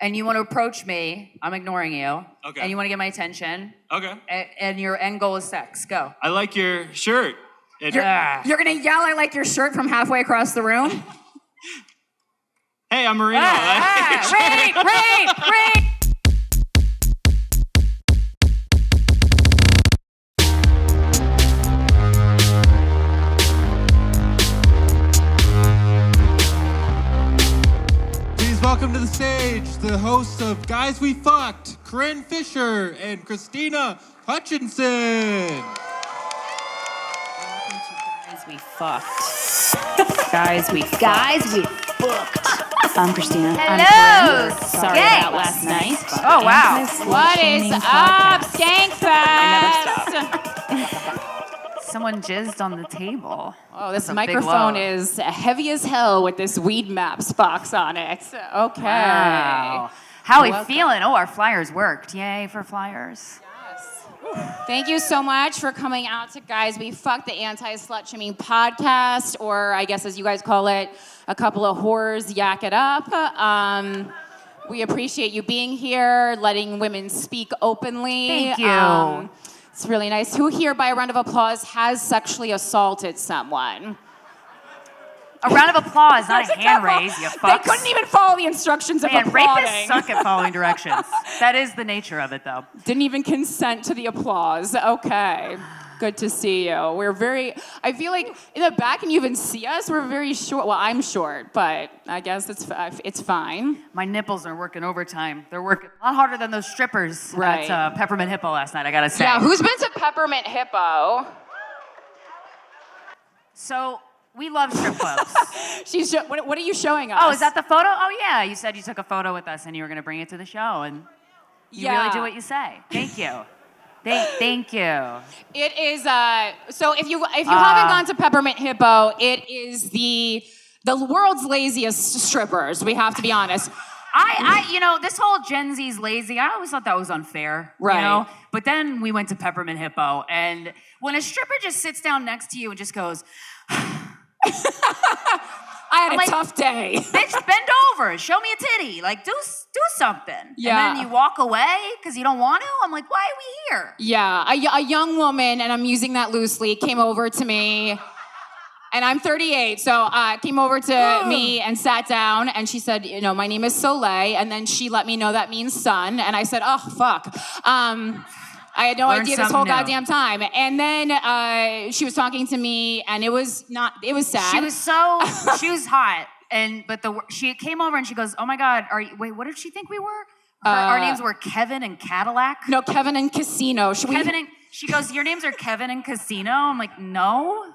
and you want to approach me, I'm ignoring you. Okay. And you want to get my attention. Okay. And your end goal is sex. Go. I like your shirt. You're gonna yell, "I like your shirt" from halfway across the room? Hey, I'm Marino. Great. Please welcome to the stage the hosts of Guys We Fcked, Corinne and Krystyna Hutchinson. Welcome to Guys We Fcked. Guys We Fcked. Guys We Fcked. I'm Krystyna. Hello, I'm Corinne. Sorry about last night. Oh, wow. What is up, Skankfest? Never stop. Someone jizzed on the table. Oh, this That's a big microphone load. is heavy as hell with this weed maps box on it. Okay. Wow. How are we Welcome. feeling? Oh, our flyers worked. Yay for flyers. Thank you so much for coming out to Guys We Fcked, the anti-slut shaming podcast, or I guess as you guys call it, a couple of whores yak it up. We appreciate you being here, letting women speak openly. Thank you. It's really nice. Who here, by a round of applause, has sexually assaulted someone? A round of applause, not a hand raise, you fucks. They couldn't even follow the instructions of Man, applauding. rapists suck at following directions. That is the nature of it, though. Didn't even consent to the applause. Okay. Good to see you. I feel like in the back, and you even see us, we're very short. Well, I'm short, but I guess it's fine. My nipples are working overtime. They're working a lot harder than those strippers Right. at Peppermint Hippo last night, I gotta say. Yeah, who's been to Peppermint Hippo? So, we love strip clubs. What are you showing us? Oh, is that the photo? Oh, yeah. You said you took a photo with us and you were going to bring it to the show. And you really do what you say. Thank you. Thank you. It is, so if you haven't gone to Peppermint Hippo, it is the world's laziest strippers, we have to be honest. This whole Gen Z's lazy, I always thought that was unfair. Right. You know? But then we went to Peppermint Hippo, and when a stripper just sits down next to you and just goes, I had a tough day. bitch, bend over, show me a titty, like do something. Yeah. And then you walk away because you don't want to. I'm like, why are we here? Yeah, a young woman, and I'm using that loosely, came over to me, and I'm 38, so came over to me and sat down, and she said, my name is Soleil, and then she let me know that means sun, and I said, oh, fuck. I had no idea this whole goddamn time. And then she was talking to me, and it was sad. She was hot. But she came over and she goes, oh my God, what did she think we were? Our names were Kevin and Cadillac? No, Kevin and Casino. She goes, your names are Kevin and Casino? I'm like, no.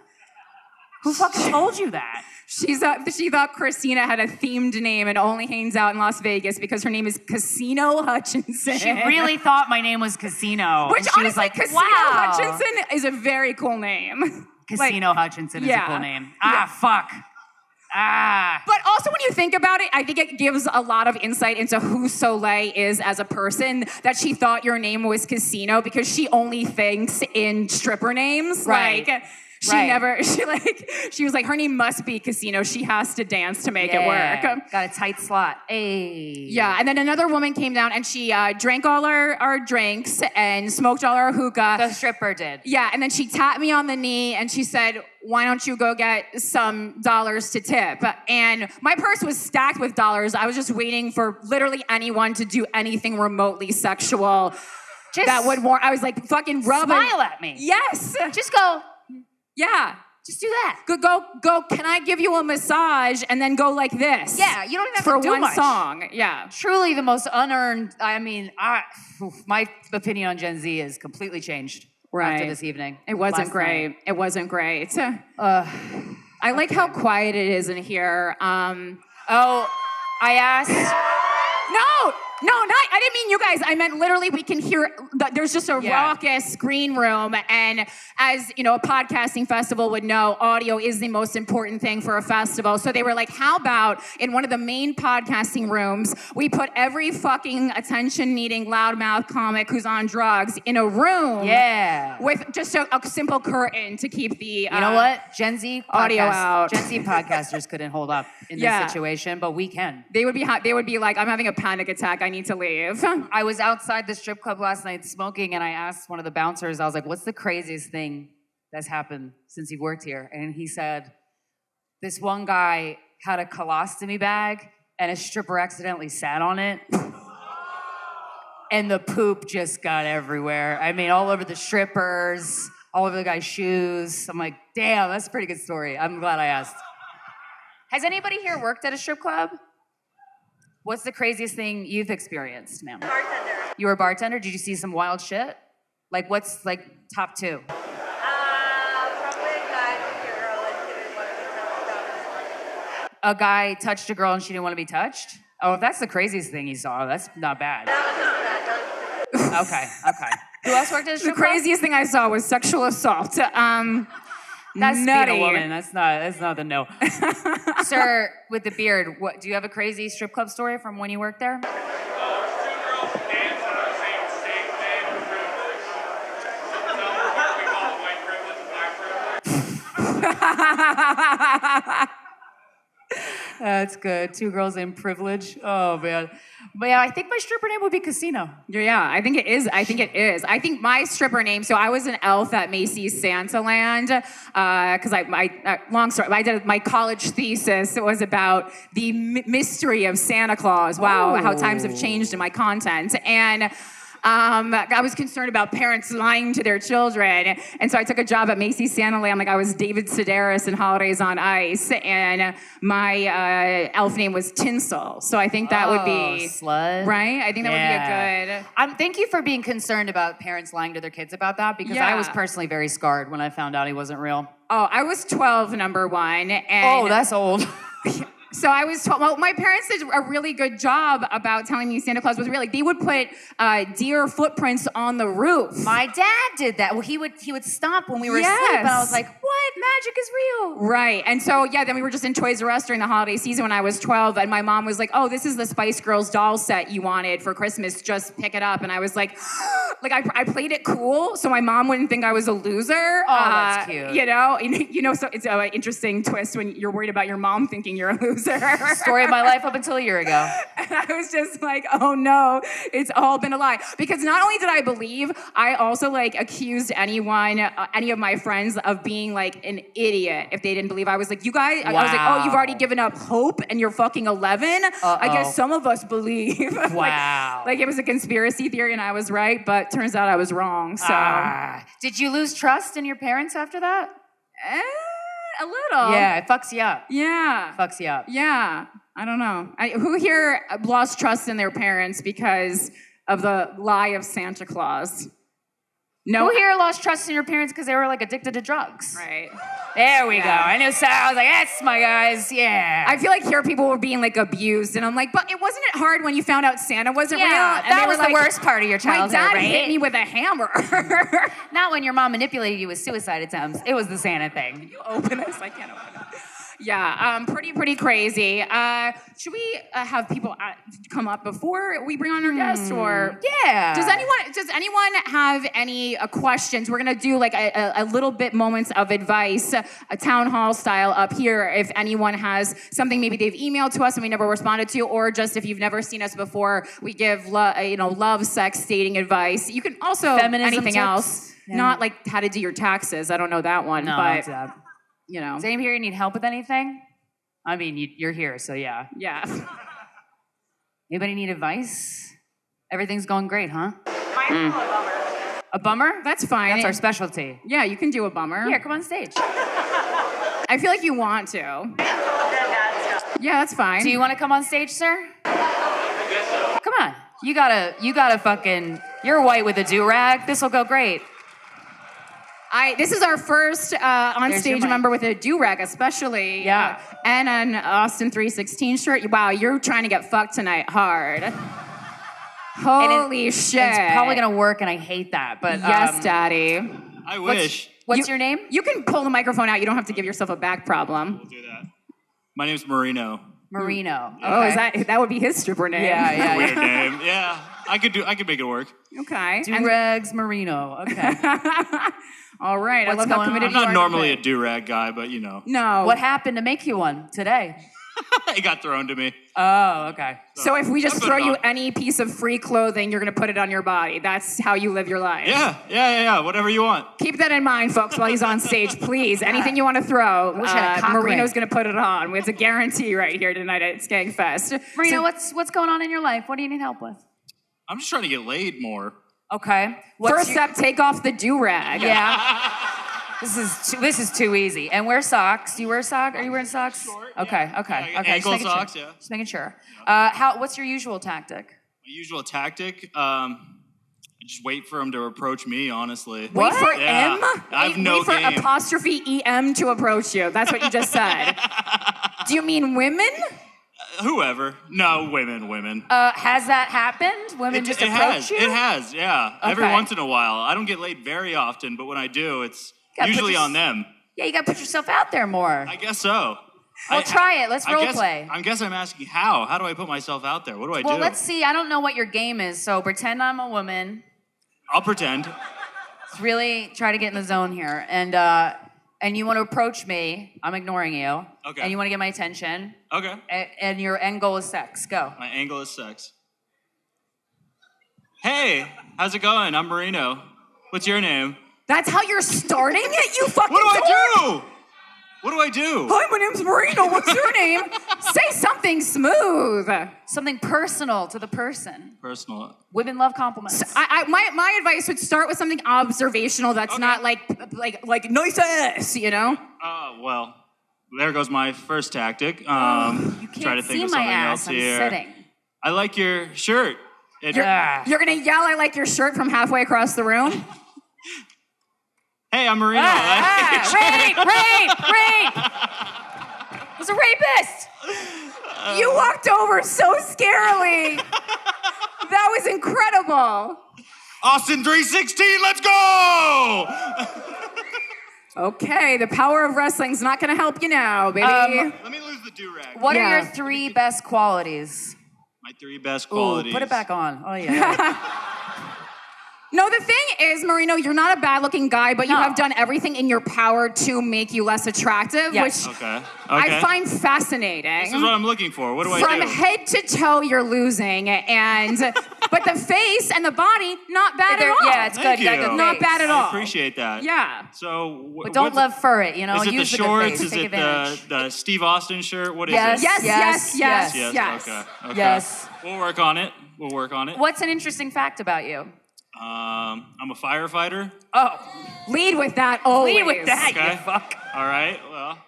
Who fucking told you that? She thought Krystyna had a themed name and only hangs out in Las Vegas because her name is Casino Hutchinson. She really thought my name was Casino. Which and she honestly, was like, Casino wow. Hutchinson is a very cool name. Casino Hutchinson is a cool name. Fuck. But also when you think about it, I think it gives a lot of insight into who Soleil is as a person, that she thought your name was Casino because she only thinks in stripper names. Right. She was like, her name must be Casino. She has to dance to make it work. Got a tight slot. Hey. Yeah, and then another woman came down and she drank all our drinks and smoked all our hookah. The stripper did. Yeah, and then she tapped me on the knee and she said, why don't you go get some dollars to tip? And my purse was stacked with dollars. I was just waiting for literally anyone to do anything remotely sexual that would warrant. I was like, fucking rub Smile at me. Yes. Just go. Yeah. Just do that. Go, can I give you a massage? And then go like this. Yeah, you don't even have for to do one much. song. Yeah. Truly the most unearned, my opinion on Gen Z has completely changed after this evening. It wasn't great. It wasn't great. I like how quiet it is in here. I asked... No, I didn't mean you guys. I meant literally we can hear, there's just a raucous green room. And as, you know, a podcasting festival would know, audio is the most important thing for a festival. So they were like, how about in one of the main podcasting rooms, we put every fucking attention-needing loudmouth comic who's on drugs in a room with just a simple curtain to keep the you know what? Gen Z audio out. Gen Z podcasters couldn't hold up in this situation, but we can. They would be like, I'm having a panic attack. I need to leave. I was outside the strip club last night smoking, and I asked one of the bouncers, I was like, what's the craziest thing that's happened since you've worked here? And he said, this one guy had a colostomy bag, and a stripper accidentally sat on it. And the poop just got everywhere. I mean, all over the strippers, all over the guy's shoes. I'm like, damn, that's a pretty good story. I'm glad I asked. Has anybody here worked at a strip club? What's the craziest thing you've experienced, ma'am? Bartender. You were a bartender? Did you see some wild shit? Like, what's, like, top two? Probably a guy with a girl and she didn't want to be touched. A guy touched a girl and she didn't want to be touched? Oh, if that's the craziest thing you saw, that's not bad. That was just bad. Okay. Who else worked at a strip The craziest thing I saw was sexual assault. That's nutty. being a woman. That's not the no. Sir, with the beard, do you have a crazy strip club story from when you worked there? There's 2 girls that dance on the same stage name for privilege. So we call it white privilege and black privilege. That's good. 2 girls in privilege. Oh, man. But yeah, I think my stripper name would be Casino. Yeah, I think it is. I think my stripper name, so I was an elf at Macy's Santaland, because long story, my college thesis was about the mystery of Santa Claus. Wow, how times have changed in my content. And I was concerned about parents lying to their children. And so I took a job at Macy's Santaland. Like I was David Sedaris in Holidays on Ice. And my elf name was Tinsel. So I think that would be... Slut. Right? I think that would be a good... Thank you for being concerned about parents lying to their kids about that, because I was personally very scarred when I found out he wasn't real. Oh, I was 12, number one. And oh, that's old. So I was told, well, my parents did a really good job about telling me Santa Claus was real. Like they would put deer footprints on the roof. My dad did that. Well, he would stop when we were asleep, and I was like, what? Magic is real. Right. And so, then we were just in Toys R Us during the holiday season when I was 12, and my mom was like, oh, this is the Spice Girls doll set you wanted for Christmas. Just pick it up. And I was like, I played it cool so my mom wouldn't think I was a loser. Oh, that's cute. So it's an interesting twist when you're worried about your mom thinking you're a loser. Story of my life up until a year ago. And I was just like, oh no, it's all been a lie. Because not only did I believe, I also accused any of my friends of being an idiot if they didn't believe. I was like, you guys, I was like, oh, you've already given up hope and you're fucking 11? I guess some of us believe. Wow. It was a conspiracy theory and I was right, but turns out I was wrong, so. Did you lose trust in your parents after that? A little. Yeah, it fucks you up. Yeah. Fucks you up. Yeah. I don't know. Who here lost trust in their parents because of the lie of Santa Claus? No. Who here lost trust in your parents because they were addicted to drugs? Right. There we go. I knew so. I was like, that's my guys. Yeah. I feel like here people were being abused, and I'm like, but it wasn't hard when you found out Santa wasn't real? Yeah, that was the worst part of your childhood, my dad right? hit me with a hammer. Not when your mom manipulated you with suicide attempts. It was the Santa thing. You open this? I can't open it. Yeah, pretty crazy. Should we have people come up before we bring on our guests, or yeah? Does anyone have any questions? We're gonna do a little bit moments of advice, a town hall style up here. If anyone has something maybe they've emailed to us and we never responded to, or just if you've never seen us before, we give love, sex, dating advice. You can also Feminism anything tips. Else, not how to do your taxes. I don't know that one, No, but. Does anyone here need help with anything? I mean, you're here, so yeah. Yeah. Anybody need advice? Everything's going great, huh? Mine's a bummer. A bummer? That's fine. That's our specialty. Yeah, you can do a bummer. Here, come on stage. I feel like you want to. Yeah, that's fine. Do you want to come on stage, sir? Come on. You gotta fucking, you're white with a do-rag. This'll go great. This is our first on-stage member with a do-rag, especially. Yeah. And an Austin 316 shirt. Wow, you're trying to get fucked tonight hard. Holy shit. It's probably gonna work, and I hate that. But Yes, Daddy. I wish. What's your name? You can pull the microphone out. You don't have to give yourself a back problem. We'll do that. My name's Marino. Marino. Okay. Oh, that would be his stripper name? Yeah. Weird name. Yeah, I could make it work. Okay. Do-rags Marino. Okay. All right. What's I love how going committed I'm you are not to normally a it. do-rag guy, but you know, No. What happened to make you one today? it got thrown to me. Oh, okay. So if we just I'll put throw it you on. any piece of free clothing, you're going to put it on your body. That's how you live your life. Yeah. Whatever you want. Keep that in mind, folks, while he's on stage, please. Anything you want to throw, wish I had a cock Marino's ring. going to put it on. It's a guarantee right here tonight at Skankfest. Marino, what's going on in your life? What do you need help with? I'm just trying to get laid more. Okay. First step, take off the do-rag. Yeah. This is too easy. And wear socks. Do you wear socks? Are you wearing socks? Short, Okay. yeah. Okay. Yeah, Okay. ankle Just making socks, sure. yeah. Just making sure. What's your usual tactic? My usual tactic, I just wait for him to approach me, honestly. Wait for Yeah. M? I have no Wait for game. apostrophe EM to approach you. That's what you just said. Do you mean women? Whoever. No, women. Has that happened? Women just approach you? It has, yeah. Every Okay. once in a while. I don't get laid very often, but when I do, it's Gotta put usually your- on them. Yeah, you gotta put yourself out there more. I guess so. Well, try it. Let's role guess, play. I guess I'm asking how. How do I put myself out there? What do I Well, do? let's see. I don't know what your game is, so pretend I'm a woman. I'll pretend. Let's really try to get in the zone here. And you want to approach me. I'm ignoring you. Okay. And you want to get my attention. Okay. And your end goal is sex. Go. My angle is sex. Hey, how's it going? I'm Marino. What's your name? That's how you're starting it, you fucking What do dork? I do? What do I do? Hi, my name's Marino. What's your name? Say something smooth. Something personal to the person. Personal. Women love compliments. My advice would start with something observational that's Okay. not like nice ass, you know? Well, there goes my first tactic. You Try can't to see think of my something ass. else I'm here. sitting. I like your shirt. You're gonna yell, I like your shirt from halfway across the room? Hey, I'm Marino. Rape! Who's a rapist? You walked over so scarily. That was incredible. Austin 316, let's go! Okay, the power of wrestling's not gonna help you now, baby. Let me lose the do-rag. What are Yeah. your 3 best qualities? My 3 best Ooh, qualities. put it back on. Oh, yeah. No, the thing is, Marino, you're not a bad-looking guy, but you No. have done everything in your power to make you less attractive, Yes. which Okay. I find fascinating. This is what I'm looking for. What do I From do? head to toe, you're losing, but the face and the body, not bad at all. Yeah, it's Thank good. You got a you. good Not face. bad at all. I appreciate that. Yeah. So, But don't love fur it, you know? Is it Use the good shorts? face. Is Take it advantage. the Steve Austin shirt? What is Yes. it? Yes. Yes. Okay. Yes. We'll work on it. What's an interesting fact about you? I'm a firefighter. Oh, Lead with that always. lead with that, Okay. you fuck. All right. Well,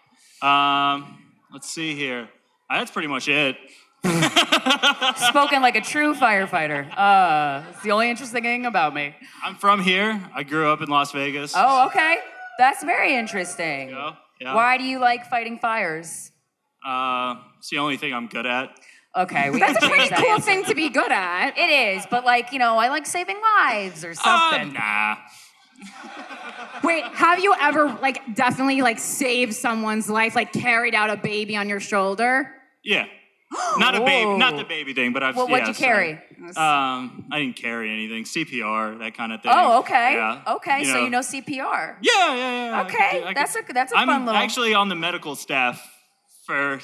let's see here. That's pretty much it. Spoken like a true firefighter. It's the only interesting thing about me. I'm from here. I grew up in Las Vegas. Oh, okay. That's very interesting. Yeah. Why do you like fighting fires? It's the only thing I'm good at. Okay, we That's can a pretty change that cool answer. thing to be good at. It is, but like, you know, I like saving lives or something. Nah. Wait, have you ever definitely saved someone's life, carried out a baby on your shoulder? Yeah. Not a baby, Whoa. not the baby thing, but I've. Well, what'd you yes, carry? I didn't carry anything. CPR, that kind of thing. Oh, okay. Yeah. Okay, so you know CPR. Yeah. Okay, that's a I'm fun little. actually on the medical staff for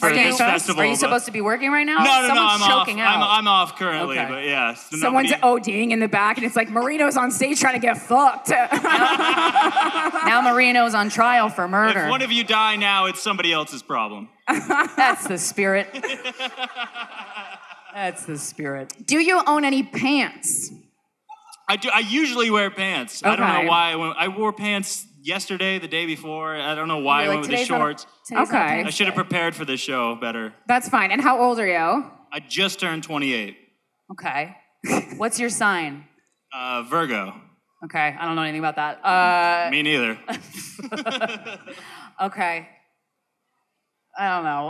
Are this you, festival. are you but- supposed to be working right now? No, Someone's I'm off. choking out. I'm off currently, Okay. but yeah. So Someone's nobody- ODing in the back, and it's like Marino's on stage trying to get fucked. Now Marino's on trial for murder. If one of you die now, it's somebody else's problem. That's the spirit. That's the spirit. Do you own any pants? I do. I usually wear pants. I don't Okay. know why. I wore pants yesterday, the day before. I don't know why I You're went with the today's not a- shorts. today's not a Okay. pants I should have day. prepared for this show better. That's fine. And how old are you? I just turned 28. Okay. What's your sign? Virgo. Okay, I don't know anything about that. Me neither. Okay. I don't know.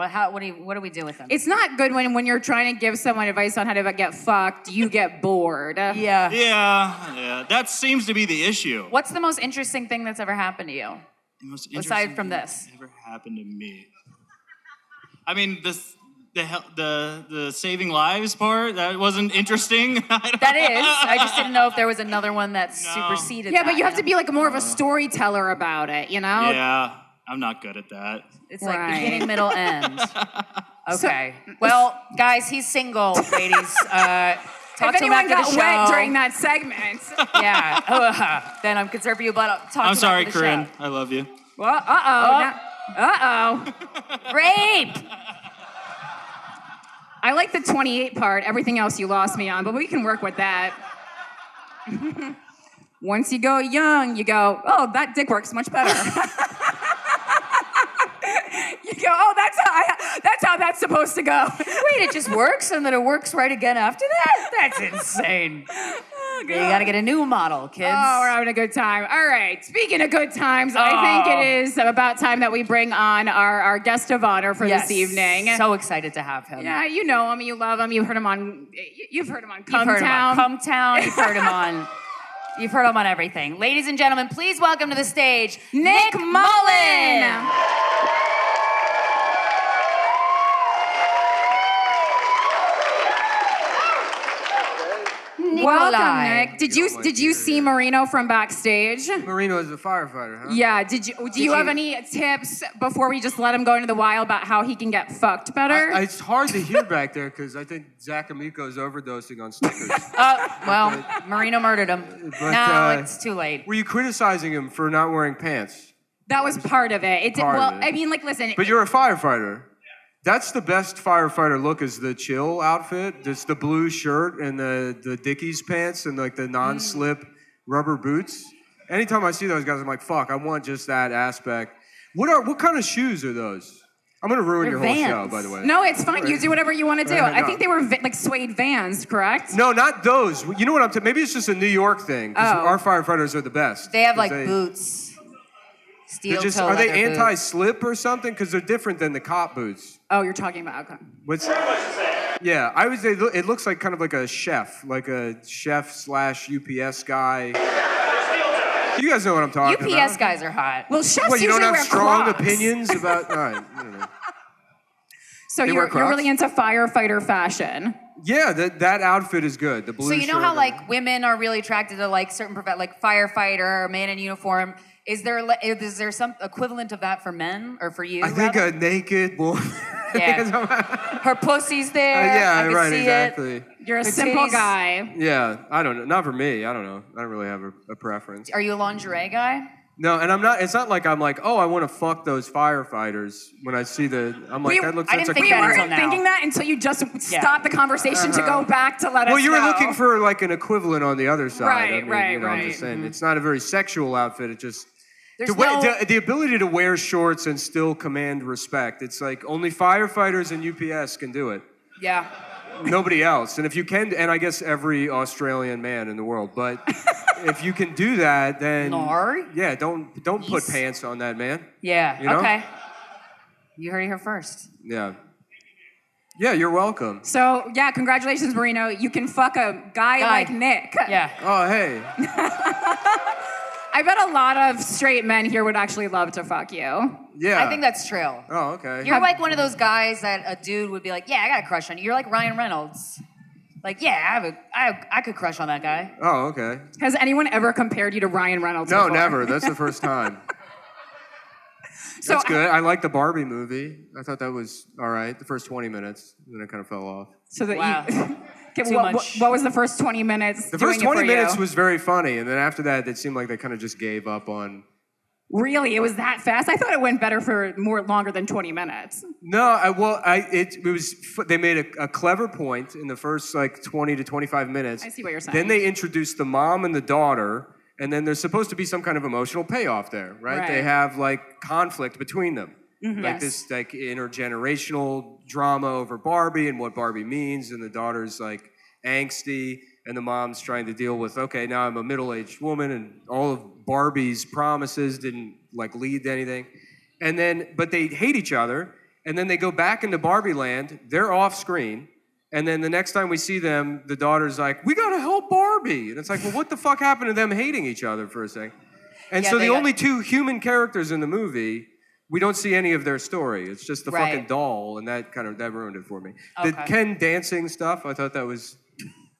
What do we do with him? It's not good when you're trying to give someone advice on how to get fucked, you get bored. Yeah. Yeah. That seems to be the issue. What's the most interesting thing that's ever happened to you? The most Aside interesting from thing this. that ever happened to me. I mean, the saving lives part, that wasn't interesting. That is. I just didn't know if there was another one that superseded Yeah, that. but you have to be like more of a storyteller about it, you know? Yeah, I'm not good at that. It's like Right. beginning, middle, end. Okay. Well, guys, he's single, ladies. Talk If to him anyone after got the show. wet during that segment. Yeah. Then I'm concerned for you, but talk to I'm him sorry, after the Corinne. show. I love you. Well, uh-oh. Rape! I like the 28 part. Everything else you lost me on, but we can work with that. Once you go young, you go, oh, that dick works much better. You go, oh, that's how that's supposed to go. Wait, it just works and then it works right again after that? That's insane. You gotta get a new model, kids. Oh, we're having a good time. All right. Speaking of good times, I think it is about time that we bring on our guest of honor for this evening. So excited to have him. Yeah, you know him, you love him, you've heard him on Cumtown. You've heard him on Cumtown. You've heard him on everything. Ladies and gentlemen, please welcome to the stage Nick Mullen. Welcome, Nick. Did you see Marino from backstage? Marino is a firefighter, huh? Yeah. Do you have any tips before we just let him go into the wild about how he can get fucked better? It's hard to hear back there because I think Zach Amico's overdosing on Snickers. Well, Marino murdered him. But, No, it's too late. Were you criticizing him for not wearing pants? That was part of it. I mean, like, listen. But you're a firefighter. That's the best firefighter look is the chill outfit. Just the blue shirt and the Dickies pants and like the non-slip rubber boots. Anytime I see those guys, I'm like, fuck, I want just that aspect. What kind of shoes are those? I'm gonna ruin They're your whole show, Vans. by the way. No, it's fine. You do whatever you want to do. No. I think they were like suede Vans, correct? No, not those. You know what I'm saying? Maybe it's just a New York thing. 'Cause our firefighters are the best. They have like boots. Steel toe Are they leather boots. anti-slip or something? Because they're different than the cop boots. Oh, you're talking about, okay. Yeah, I would say it looks like kind of like a chef /UPS guy. You guys know what I'm talking about. UPS guys are hot. Well, chefs What, you usually don't wear have strong Crocs. opinions about? All right, I don't know. So They wear you're Crocs? really into firefighter fashion. Yeah, that outfit is good. The blue So you know shirt how and- like women are really attracted to like certain like firefighter or man in uniform. Is there some equivalent of that for men or for you? I think rather? a naked woman. Yeah. Her pussy's there. Yeah, I can right, see exactly. It. You're a Her simple titties. guy. Yeah, I don't know. Not for me. I don't know. I don't really have a preference. Are you a lingerie guy? No, and I'm not. It's not like I'm like, oh, I want to fuck those firefighters. When I see I'm like, that looks. I That's didn't a think We that cool- until weren't now. thinking that until you just stopped the conversation to go back to let us know. Well, you were looking for like an equivalent on the other side. Right, I mean, right, I'm right. just saying, it's not a very sexual outfit. It just There's the ability to wear shorts and still command respect. It's like only firefighters and UPS can do it. Yeah. Nobody else. And if you can, and I guess every Australian man in the world, but if you can do that, then yeah, don't put pants on that man. Yeah. You know? Okay. You heard it here first. Yeah. Yeah, you're welcome. So, yeah, congratulations, Marino. You can fuck a guy like Nick. Yeah. Oh, hey. I bet a lot of straight men here would actually love to fuck you. Yeah. I think that's true. Oh, okay. You're like one of those guys that a dude would be like, yeah, I got a crush on you. You're like Ryan Reynolds. Like, yeah, I could crush on that guy. Oh, okay. Has anyone ever compared you to Ryan Reynolds No, before? never. That's the first time. So That's good. I like the Barbie movie. I thought that was all right. The first 20 minutes, and then it kind of fell off. So that Wow. you... Okay, Too much. What was the first 20 minutes The doing first it for 20 minutes you? was very funny, and then after that, it seemed like they kind of just gave up on. Really? It was that fast? I thought it went better for longer than 20 minutes. No, it was. They made a clever point in the first like 20 to 25 minutes. I see what you're saying. Then they introduced the mom and the daughter, and then there's supposed to be some kind of emotional payoff there, right? They have like conflict between them. Mm-hmm. Like this like intergenerational drama over Barbie and what Barbie means, and the daughter's like angsty, and the mom's trying to deal with, okay, now I'm a middle-aged woman, and all of Barbie's promises didn't like lead to anything. And then, but they hate each other, and then they go back into Barbie Land. They're off screen. And then the next time we see them, the daughter's like, we gotta help Barbie. And it's like, well, what the fuck happened to them hating each other for a second? And so the only two human characters in the movie, we don't see any of their story. It's just the fucking doll, and that ruined it for me. The Ken dancing stuff, I thought that was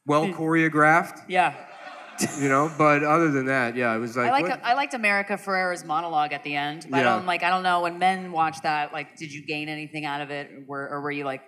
well choreographed. Yeah. You know, but other than that, yeah, it was like. I liked America Ferrera's monologue at the end. But I don't know, when men watch that, like, did you gain anything out of it, or were you like?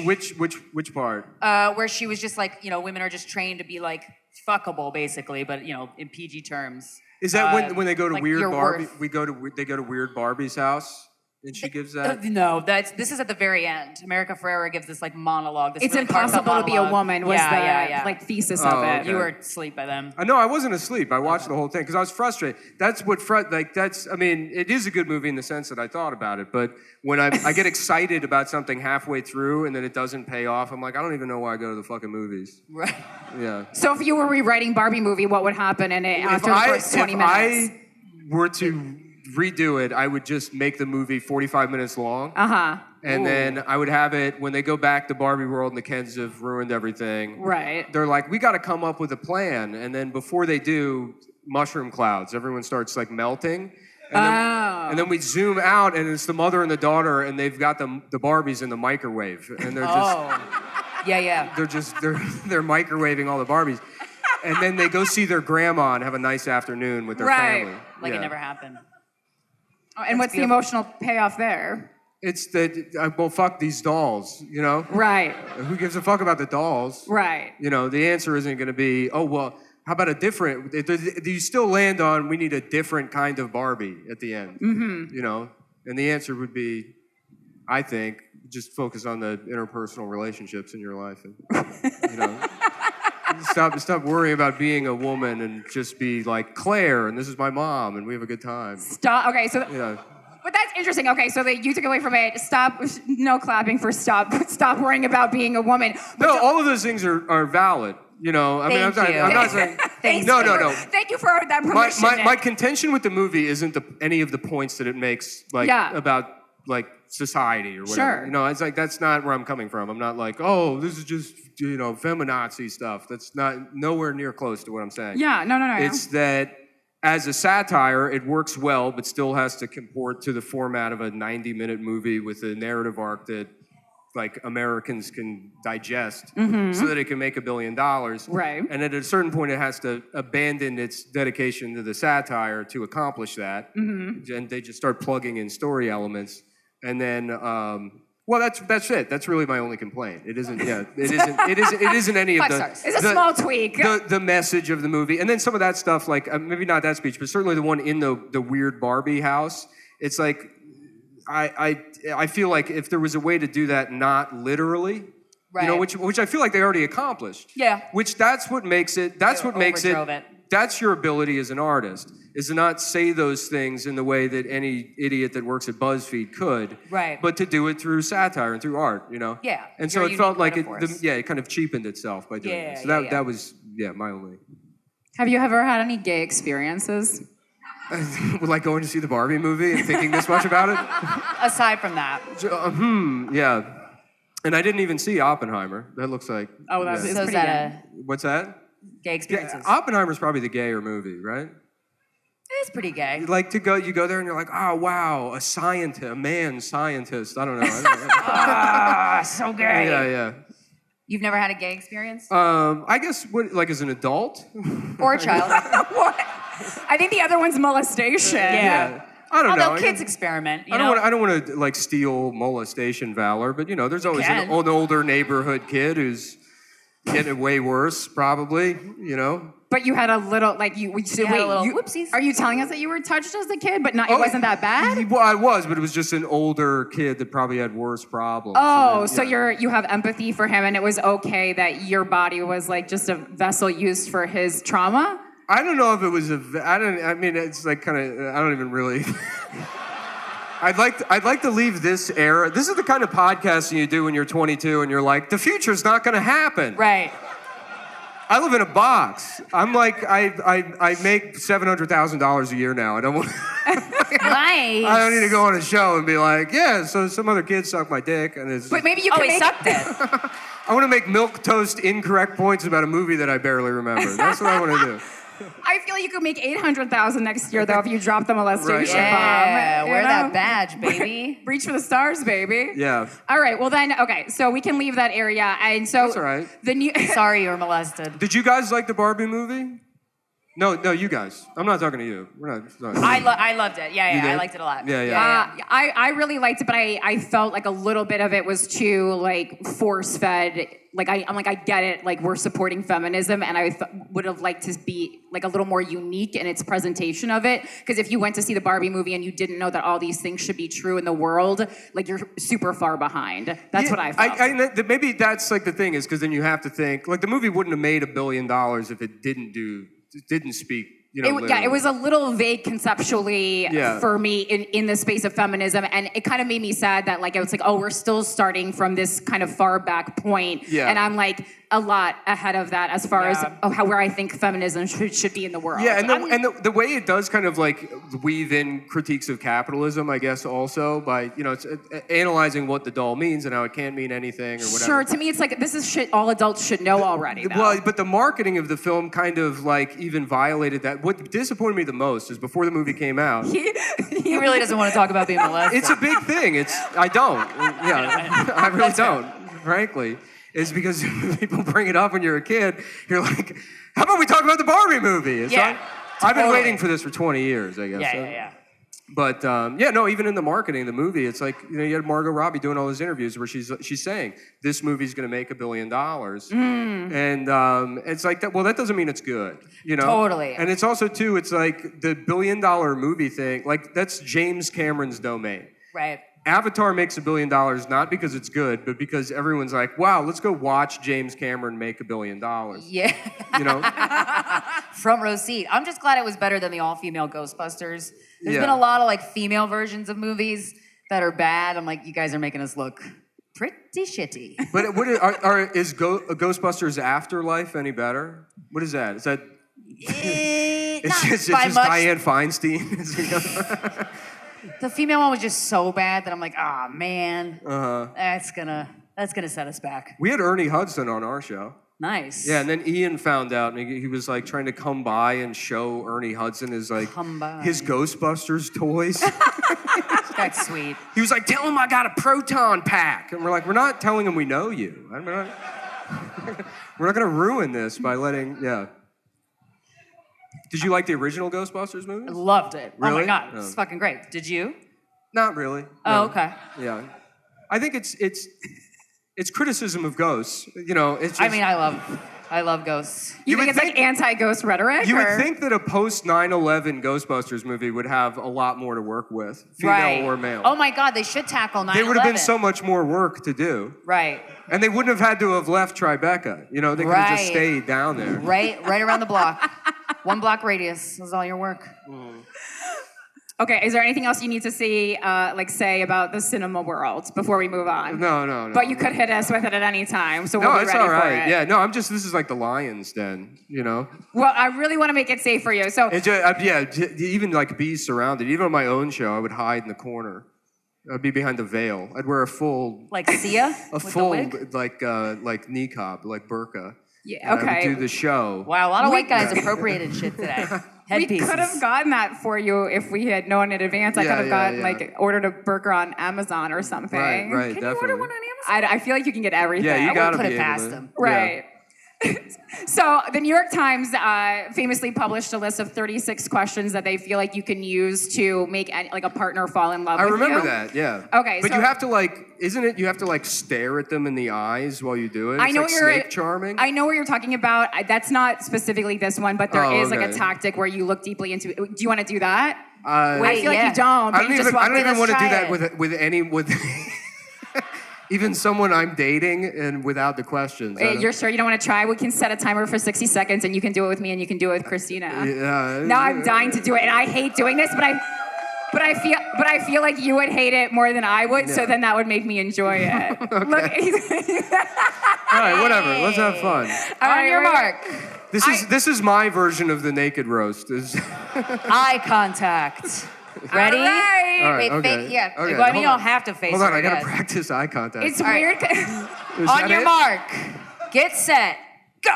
Which part? Where she was just like, women are just trained to be like fuckable, basically, but in PG terms. Is that when they go to like Weird your Barbie? worth. They go to Weird Barbie's house, and she gives that. No, this is at the very end. America Ferrera gives this like monologue. This It's really impossible heartfelt to be a monologue. woman was the thesis of it. Okay. You were asleep by then. No, I wasn't asleep. I watched the whole thing because I was frustrated. That's what it is a good movie in the sense that I thought about it. But when I get excited about something halfway through and then it doesn't pay off, I'm like, I don't even know why I go to the fucking movies. Right. Yeah. So if you were rewriting Barbie movie, what would happen in it after the first 20 minutes? If I were to redo it, I would just make the movie 45 minutes long. And then I would have it when they go back to Barbie World and the Kens have ruined everything. Right. They're like, we got to come up with a plan. And then before they do, mushroom clouds. Everyone starts like melting. And then we zoom out and it's the mother and the daughter and they've got the Barbies in the microwave. And they're just... Yeah. They're microwaving all the Barbies. And then they go see their grandma and have a nice afternoon with their family. Like it never happened. And what's the emotional payoff there? It's that, well, fuck these dolls, you know? Right. Who gives a fuck about the dolls? Right. You know, the answer isn't going to be, oh, well, how about a different, you still land on, we need a different kind of Barbie at the end, you know? And the answer would be, I think, just focus on the interpersonal relationships in your life. And, you know, stop worrying about being a woman and just be like, Claire, and this is my mom, and we have a good time. Stop. Okay, so... Yeah. But that's interesting. Okay, so you took away from it. Stop. No clapping for stop. Stop worrying about being a woman. But No, all of those things are valid. You know, I mean, I'm not saying. No. Thank you for that permission. My contention with the movie isn't any of the points that it makes, like about like society or whatever. Sure. You know, it's like that's not where I'm coming from. I'm not like, oh, this is just feminazi stuff. That's not nowhere near close to what I'm saying. Yeah, no. It's that. As a satire, it works well, but still has to comport to the format of a 90-minute movie with a narrative arc that, like, Americans can digest so that it can make $1 billion. Right. And at a certain point, it has to abandon its dedication to the satire to accomplish that. And they just start plugging in story elements. And then, well, that's it. That's really my only complaint. It isn't. Yeah, it isn't any of the. It's a small tweak. The message of the movie, and then some of that stuff, like maybe not that speech, but certainly the one in the weird Barbie house. It's like, I feel like if there was a way to do that not literally, you know, which I feel like they already accomplished. Yeah. Which that's what makes it. That's your ability as an artist, is to not say those things in the way that any idiot that works at BuzzFeed could, but to do it through satire and through art, you know? Yeah. And so it felt like it kind of cheapened itself by doing it. So that was, my only. Have you ever had any gay experiences? Like going to see the Barbie movie and thinking this much about it? Aside from that. Yeah. And I didn't even see Oppenheimer. That looks like... Oh, that's So is pretty that good. What's that? Gay experiences? Oppenheimer's probably the gayer movie, right? It's pretty gay. Like you go there and you're like, oh wow, a man scientist. I don't know. So gay. Yeah. You've never had a gay experience? I guess like as an adult Or a child? What? I think the other one's molestation. Yeah. I don't know. Although kids experiment. I don't want to like steal molestation valor, but there's always an older neighborhood kid who's getting it way worse, probably. But you had a little, like whoopsies. Are you telling us that you were touched as a kid, but it wasn't that bad? Well, I was, but it was just an older kid that probably had worse problems. Oh, so you have empathy for him, and it was okay that your body was like just a vessel used for his trauma? I don't know if it was it's like kind of, I don't even really. I'd like to leave this era. This is the kind of podcasting you do when you're 22 and you're like, the future's not going to happen. Right. I live in a box. I'm like, I make $700,000 a year now. I don't want. Nice. I don't need to go on a show and be like, yeah. So some other kid sucked my dick, and it's. But maybe you Oh, can he make sucked it. I want to make milk toast incorrect points about a movie that I barely remember. That's what I want to do. I feel you could make $800,000 next year though if you drop the molestation Yeah, bomb. you wear know? that badge, baby. Reach for the stars, baby. Yeah. All right. Well then, okay. So we can leave that area, and so That's all right. the new. Sorry you were molested. Did you guys like the Barbie movie? No, you guys. I'm not talking to you. We're not. Sorry. I loved it. Yeah, You I did? liked it a lot. Yeah. I really liked it, but I felt like a little bit of it was too like force fed. Like I'm like I get it. Like we're supporting feminism, and I would have liked to be like a little more unique in its presentation of it. Because if you went to see the Barbie movie and you didn't know that all these things should be true in the world, like you're super far behind. That's what I felt. Maybe that's like the thing is because then you have to think like the movie wouldn't have made $1 billion if it didn't speak. You know, It was a little vague conceptually Yeah. for me in the space of feminism, and it kind of made me sad that like I was like, oh, we're still starting from this kind of far back point, Yeah. and I'm like a lot ahead of that as far as where I think feminism should be in the world. Yeah, and the way it does kind of like weave in critiques of capitalism, I guess, also by it's analyzing what the doll means and how it can't mean anything or whatever. Sure, to me it's like this is shit all adults should know already. Though. Well, but the marketing of the film kind of like even violated that. What disappointed me the most is before the movie came out. He really doesn't want to talk about being molested. It's a big thing. I don't. Yeah, I really don't. Frankly, it's because people bring it up when you're a kid. You're like, how about we talk about the Barbie movie? It's Yeah, not- I've been totally. waiting for this for 20 years, I guess. Yeah. But even in the marketing of the movie, it's like you had Margot Robbie doing all those interviews where she's saying this movie's going to make $1 billion, and it's like that. Well, that doesn't mean it's good, Totally. And it's also too, it's like the $1 billion movie thing. Like that's James Cameron's domain. Right. Avatar makes $1 billion not because it's good, but because everyone's like, wow, let's go watch James Cameron make $1 billion. Yeah. Front row seat. I'm just glad it was better than the all-female Ghostbusters. There's Yeah. been a lot of like female versions of movies that are bad. I'm like, you guys are making us look pretty shitty. But is Ghostbusters Afterlife any better? What is that? Is that? It's by just much. Dianne Feinstein. The female one was just so bad that I'm like, ah, man, Uh-huh. that's gonna set us back. We had Ernie Hudson on our show. Nice. Yeah, and then Ian found out, and he was like trying to come by and show Ernie Hudson his his Ghostbusters toys. That's sweet. He was like, tell him I got a proton pack. And we're like, we're not telling him we know you. We're not going to ruin this by letting, Did you like the original Ghostbusters movie? I loved it. Oh Really? my god, No. it's fucking great. Did you? Not really. Oh, no. okay. Yeah. I think it's criticism of ghosts. It's just, I mean, I love ghosts. You think would it's like anti-ghost rhetoric? you or? would think that a post 9/11 Ghostbusters movie would have a lot more to work with, female Right. or male. Oh my god, they should tackle 9/11. There would have been so much more work to do. Right. And they wouldn't have had to have left Tribeca. They could have just Right. stayed down there. Right around the block. 1 block radius is all your work. Okay, is there anything else you need to say about the cinema world before we move on? No. But you could hit us with it at any time, so we'll No, be it's ready all right. for it. Yeah, no, this is like the Lion's Den, Well, I really want to make it safe for you. So even like be surrounded. Even on my own show, I would hide in the corner. I'd be behind the veil. I'd wear a full, Like Sia? a with the full wig? like niqab, like burqa. yeah, And I okay. would do the show. Wow, a lot of white guys appropriated shit today. We Headpieces. could have gotten that for you if we had known in advance. I Yeah, could have yeah. ordered a burger on Amazon or something. Right, Can definitely. you order one on Amazon? I feel like you can get everything. Yeah, you I gotta wouldn't put be it able past to. them. Right. So the New York Times famously published a list of 36 questions that they feel like you can use to make a partner fall in love I with you. remember that, yeah. Okay, But so- you have to isn't it you have to stare at them in the eyes while you do it? I It's know like you're snake charming. I know what you're talking about. That's not specifically this one, but there Oh, is like a okay. tactic where you look deeply into it. Do you want to do that? I I feel like yeah. you don't. But don't you just even, I walk don't in. even want to do try that it. with even someone I'm dating and without the questions. I don't- You're sure you don't want to try? We can set a timer for 60 seconds, and you can do it with me, and you can do it with Krystyna. Yeah. Now I'm dying to do it, and I hate doing this, but I feel like you would hate it more than I would, so Yeah. then that would make me enjoy it. Look, All right, whatever. Let's have fun. On your mark. This is my version of the naked roast. Eye contact. Ready? All right. All right, Wait, okay. yeah. Okay, Well, I mean, hold you don't on. have to face Hold on, her, I gotta guess. practice eye contact. It's All right. weird. Is On that your it? mark. Get set. Go.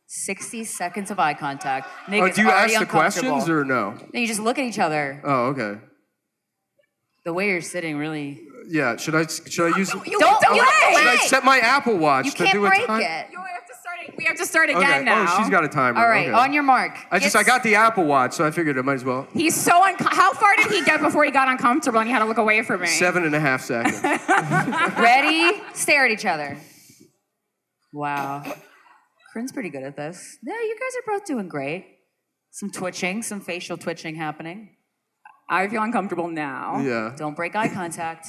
60 seconds of eye contact. Nick Oh, is do you already ask the questions uncomfortable. or no? No, you just look at each other. Oh, okay. The way you're sitting really. Yeah, should I use? Don't Should I set my Apple Watch You to can't do a break time? it. We have to start again Okay. now. Oh, she's got a timer. All right, okay. on your mark. I got the Apple Watch, so I figured I might as well. He's so how far did he get before he got uncomfortable and he had to look away from me? 7.5 seconds. Ready? Stare at each other. Wow. Corinne's pretty good at this. Yeah, you guys are both doing great. Some twitching, some facial twitching happening. I feel uncomfortable now. Yeah. Don't break eye contact.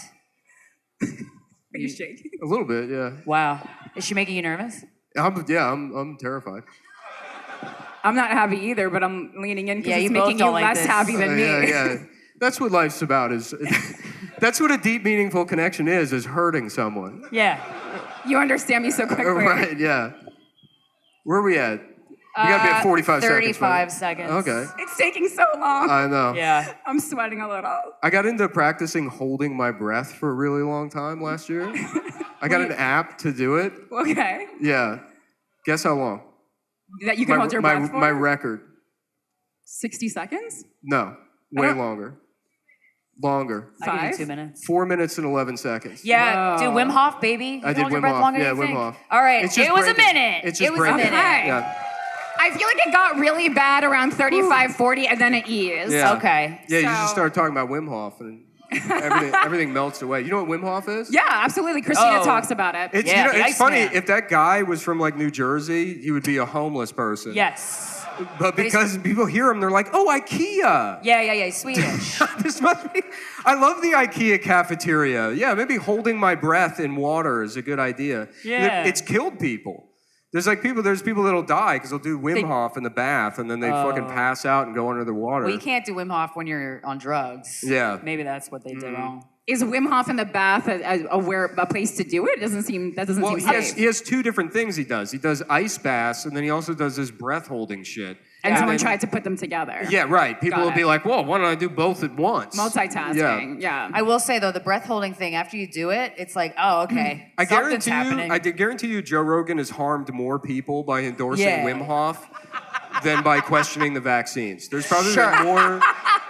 Are you shaking? A little bit, yeah. Wow. Is she making you nervous? I'm terrified. I'm not happy either, but I'm leaning in because Yeah, it's you both making you don't like less this. happy than me. Yeah. That's what life's about. That's what a deep, meaningful connection is hurting someone. Yeah. You understand me so quickly. Right, yeah. Where are we at? You gotta be at 45 seconds. 35 right? seconds. Okay. It's taking so long. I know. Yeah. I'm sweating a little. I got into practicing holding my breath for a really long time last year. I got an app to do it. Okay. Yeah. Guess how long? That you can hold your breath for? My record. 60 seconds? No. Way longer. Longer. I can 5? do 2 minutes. 4 minutes and 11 seconds. Yeah, Whoa. do Wim Hof, baby. I You did hold your Wim breath Hof. longer Yeah, than you Wim think. Hof. All right, It's just it was brain a dead. minute. It's just It was a brain dead. minute. Yeah. I feel like it got really bad around 35, 40, and then it eased. Yeah. Okay. Yeah, you just So- start talking about Wim Hof and everything melts away. You know what Wim Hof is? Yeah, absolutely. Krystyna Oh. talks about it. It's, Yeah, the it's funny. Iceman. If that guy was from like New Jersey, he would be a homeless person. Yes. But because people hear him, they're like, "Oh, IKEA." Yeah, Swedish. This must be. I love the IKEA cafeteria. Yeah, maybe holding my breath in water is a good idea. Yeah. It's killed people. There's people that'll die because they'll do Wim Hof in the bath and then they fucking pass out and go under the water. Well, you can't do Wim Hof when you're on drugs. Yeah. Maybe that's what they did wrong. Is Wim Hof in the bath a place to do it? That doesn't seem Well, safe. he has two different things he does. He does ice baths and then he also does this breath holding shit. And someone then- tried to put them together. Yeah, right. People Got will be it. like, "Whoa, why don't I do both at once?" Multitasking. Yeah. I will say though, the breath holding thing, after you do it, it's like, oh, okay. I Something's guarantee happening. you, I did guarantee you, Joe Rogan has harmed more people by endorsing Yeah. Wim Hof than by questioning the vaccines. There's probably Sure.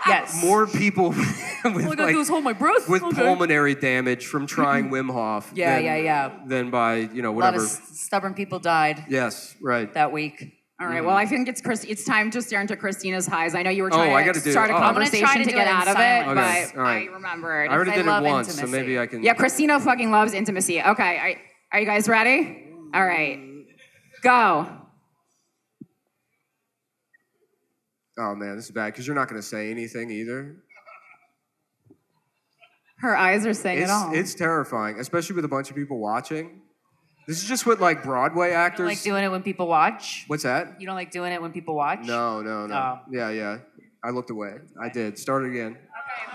Yes. more people with All I gotta do is hold my breath. with Okay. pulmonary damage from trying Wim Hof. Yeah, than, yeah. Than by A lot whatever. of stubborn people died Yes, right. that week. All right. Well, I think it's time to stare into Christina's highs. I know you were Oh, trying I to gotta do start it. a Oh. I'm gonna conversation try to to do get it in out of it, silence. Okay, but all right. I remembered. I already I did love it once, so intimacy. maybe I can. Yeah, Christina fucking loves intimacy. Okay. Are you guys ready? All right. Go. Oh man, this is bad because you're not going to say anything either. Her eyes are saying it all. It's terrifying, especially with a bunch of people watching. This is just what like Broadway You actors. don't like doing it when people watch? What's that? You don't like doing it when people watch? No. Oh. Yeah. I looked away. I did. Start it again.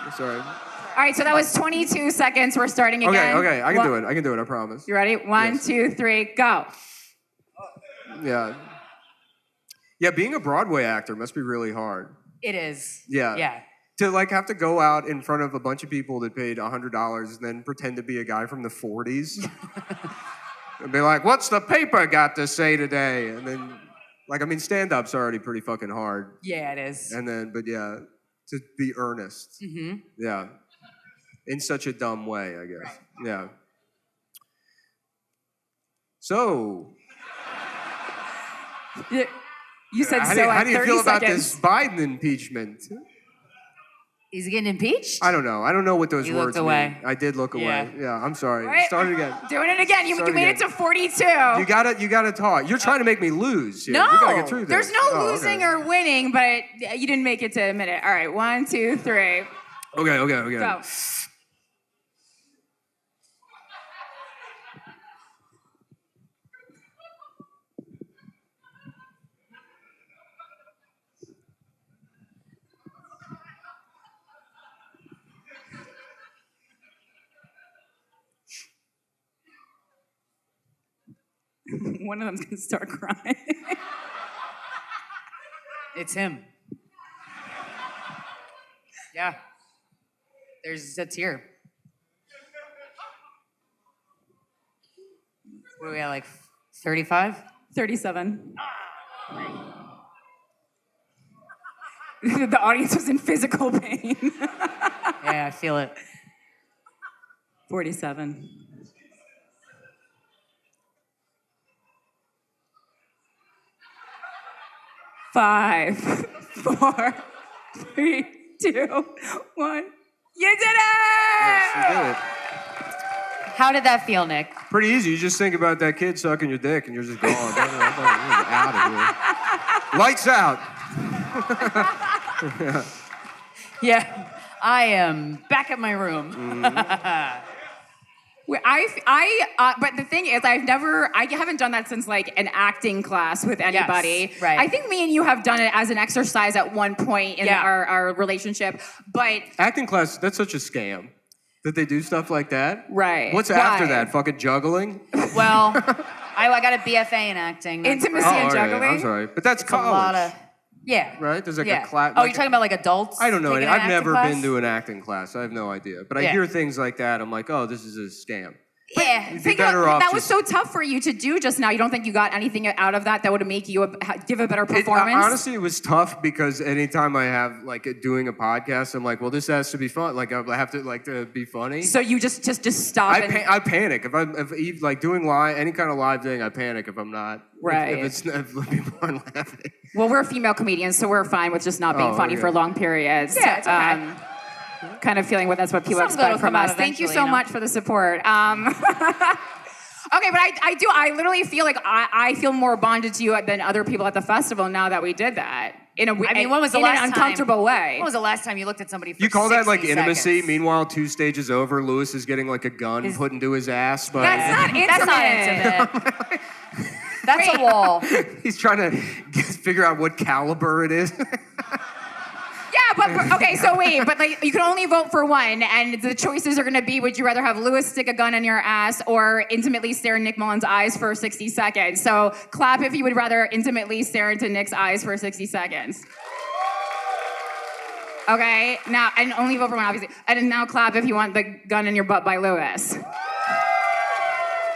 Okay. Sorry. All right, so that was 22 seconds. We're starting again. Okay. I can do it. I can do it. I promise. You ready? 1, Yes. 2, 3, go. Yeah. Yeah, being a Broadway actor must be really hard. It is. Yeah. Yeah. To like have to go out in front of a bunch of people that paid $100 and then pretend to be a guy from the 40s. And be like, "What's the paper got to say today?" And then, stand-up's already pretty fucking hard. Yeah, it is. And then, but yeah, to be earnest. Mm-hmm. Yeah. In such a dumb way, I guess. Yeah. So, You said how so do at you 30 feel about seconds. this Biden impeachment? Is he getting impeached? I don't know. I don't know what those You words looked away. mean. I did look away. Yeah. Yeah, I'm sorry. All right. Start it again. Doing it again. You Start made again. it to 42. You gotta talk. You're trying to make me lose. Here. No, We gotta get through this. there's no Oh, losing okay. or winning, but you didn't make it to a minute. All right, 1, 2, 3, Okay. go. One of them's gonna start crying. It's him. Yeah. There's a tear. What are we at, like 35? 37. The audience was in physical pain. Yeah, I feel it. 47. Five, 4, 3, 2, 1. You did it! Yes, you did it. How did that feel, Nick? Pretty easy. You just think about that kid sucking your dick and you're just gone. You're out of here. Lights out. Yeah, I am back at my room. But the thing is, I haven't done that since like an acting class with anybody. Yes, right. I think me and you have done it as an exercise at one point in our relationship, but Acting class, that's such a scam. That they do stuff like that? Right. What's after that? Fucking juggling? Well, I got a BFA in acting. That's intimacy right. and all right, juggling. I'm sorry. But that's It's college. a lot of, yeah. Right? There's like Yeah. a class. Oh, you're talking about like adults? I don't know. taking an I've acting never class? been to an acting class. I have no idea. But I Yeah. hear things like that. I'm like, oh, this is a scam. Yeah. You'd be Think about- better off that was just- so tough for you to do just now. You don't think you got anything out of that would make you give a better It, performance? honestly, it was tough because anytime I have like doing a podcast, I'm like, well, this has to be fun. Like I have to like to be funny. so you just stop and I panic if like doing any kind of live thing. I panic if I'm not Right. if people aren't laughing. well, we're female comedians, so we're fine with just not being Oh, funny okay. for long periods. Yeah, it's okay. Kind of feeling that's what people Some good expect will from come out us. Thank you eventually, so you know? much for the support. Okay, but I literally feel like I feel more bonded to you than other people at the festival now that we did that. When was the in last an uncomfortable time? way? When was the last time you looked at somebody for You call that like 60 intimacy? seconds? Meanwhile, 2 stages over, Lewis is getting like a gun put into his ass. But That's not intimate. That's not intimate. That's a wall. he's trying to figure out what caliber it is. Yeah, but okay, so wait, but like you can only vote for one, and the choices are going to be: would you rather have Lewis stick a gun in your ass or intimately stare in Nick Mullen's eyes for 60 seconds? So clap if you would rather intimately stare into Nick's eyes for 60 seconds. Okay, now and only vote for one, obviously. And now clap if you want the gun in your butt by Lewis.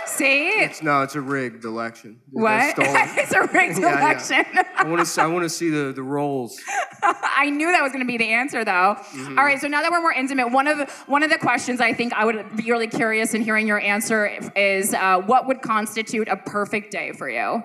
See? It's a rigged election. They What? stole it. It's a rigged Yeah, yeah. election. I want to see the rolls. I knew that was going to be the answer, though. Mm-hmm. All right, so now that we're more intimate, one of the questions I think I would be really curious in hearing your answer is, what would constitute a perfect day for you?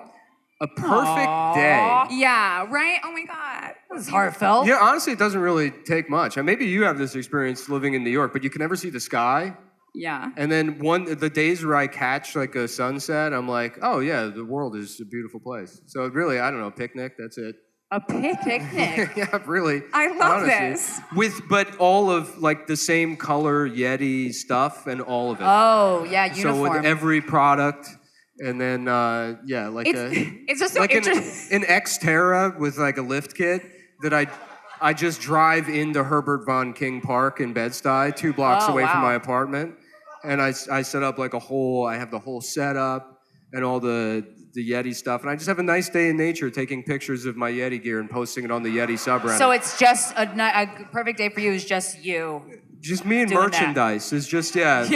A perfect day. Yeah, right? Oh my God. That was heartfelt. Yeah, honestly, it doesn't really take much. And maybe you have this experience living in New York, but you can never see the sky. Yeah. And then the days where I catch like a sunset, I'm like, oh yeah, the world is a beautiful place. So really, I don't know, picnic, that's it. A picnic. Yeah, really. I love honestly. this. But all of like the same color Yeti stuff and all of it. Oh, yeah, So uniform. with every product, and then yeah, like It's just so like interesting. an Xterra with like a lift kit that I just drive into Herbert von King Park in Bed-Stuy, 2 blocks Oh, away from wow. my apartment, and I set up like I have the whole setup and all the Yeti stuff, and I just have a nice day in nature, taking pictures of my Yeti gear and posting it on the Yeti subreddit. So it's just a perfect day for you is just you just me and doing that. merchandise is just like,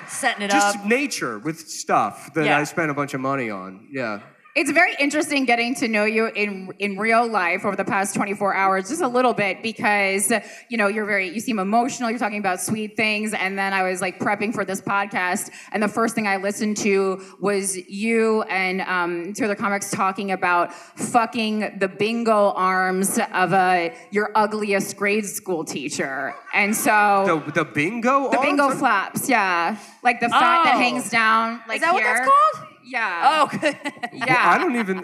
setting it just up. nature with stuff that Yeah. I spent a bunch of money on. Yeah. It's very interesting getting to know you in real life over the past 24 hours, just a little bit, because you seem emotional. You're talking about sweet things, and then I was like prepping for this podcast, and the first thing I listened to was you and 2 other comics talking about fucking the bingo arms of your ugliest grade school teacher, and so The bingo. the bingo arms? flaps, yeah, like the fat that Oh. hangs down, like Is that what here. that's called? Yeah. Oh, good. Yeah. I don't even.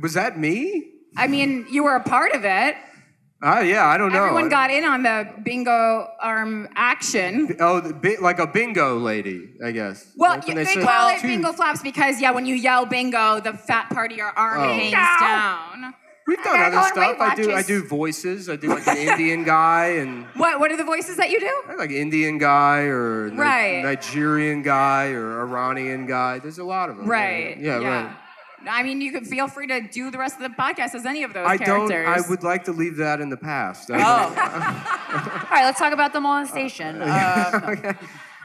Was that me? I mean, you were a part of it. Yeah, I don't know. Everyone got in on the bingo arm action. Oh, like a bingo lady, I guess. Well, Like when they say call it two- bingo flaps because, when you yell bingo, the fat part of your arm Oh. hangs down. We've done gotta other go on stuff. Weight I Watchers. do voices. I do like an Indian guy and What are the voices that you do? like Indian guy or Right. Nigerian guy or Iranian guy. There's a lot of them. Right. Yeah, right. I mean, you could feel free to do the rest of the podcast as any of those I characters. I would like to leave that in the past. Oh. All right, let's talk about the molestation. Okay.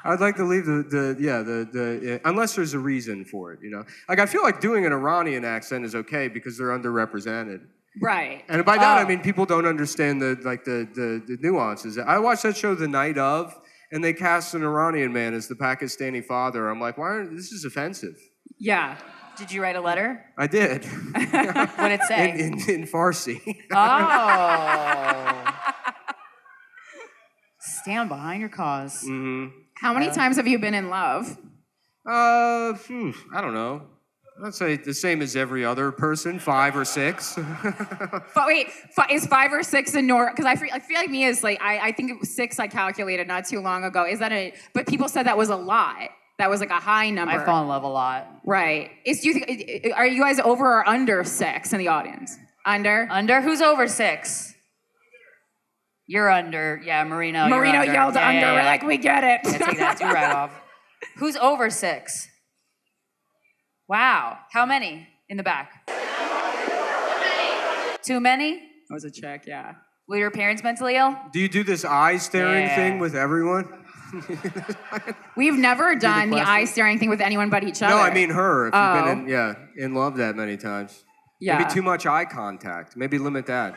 I'd like to leave the unless there's a reason for it, you know. Like I feel like doing an Iranian accent is okay because they're underrepresented. Right. And by that I mean people don't understand the nuances. I watched that show the night of, and they cast an Iranian man as the Pakistani father. I'm like, why aren't this is offensive? Yeah. Did you write a letter? I did. What did it say? in Farsi. Oh. Stand behind your cause. Mm-hmm. How many times have you been in love? I don't know. I'd say the same as every other person, 5 or 6. But wait, is 5 or 6 in Nor? Because I feel like me is like I think it was 6 I calculated not too long ago. Is that But people said that was a lot. That was like a high number. I fall in love a lot. Right. Are you guys over or under 6 in the audience? Under? Under? Who's over 6? You're under. Yeah, Marino. Marino you're under. yelled Yeah, under. yeah, We're yeah. like, we get it. Yeah, take that right off. Who's over 6? Wow. How many in the back? Too many? That was a check, yeah. Were your parents mentally ill? Do you do this eye staring Yeah. thing with everyone? We've never done the question? eye staring thing with anyone but each other. No, I mean her. If Oh. you've been in love that many times. Yeah. Maybe too much eye contact. Maybe limit that.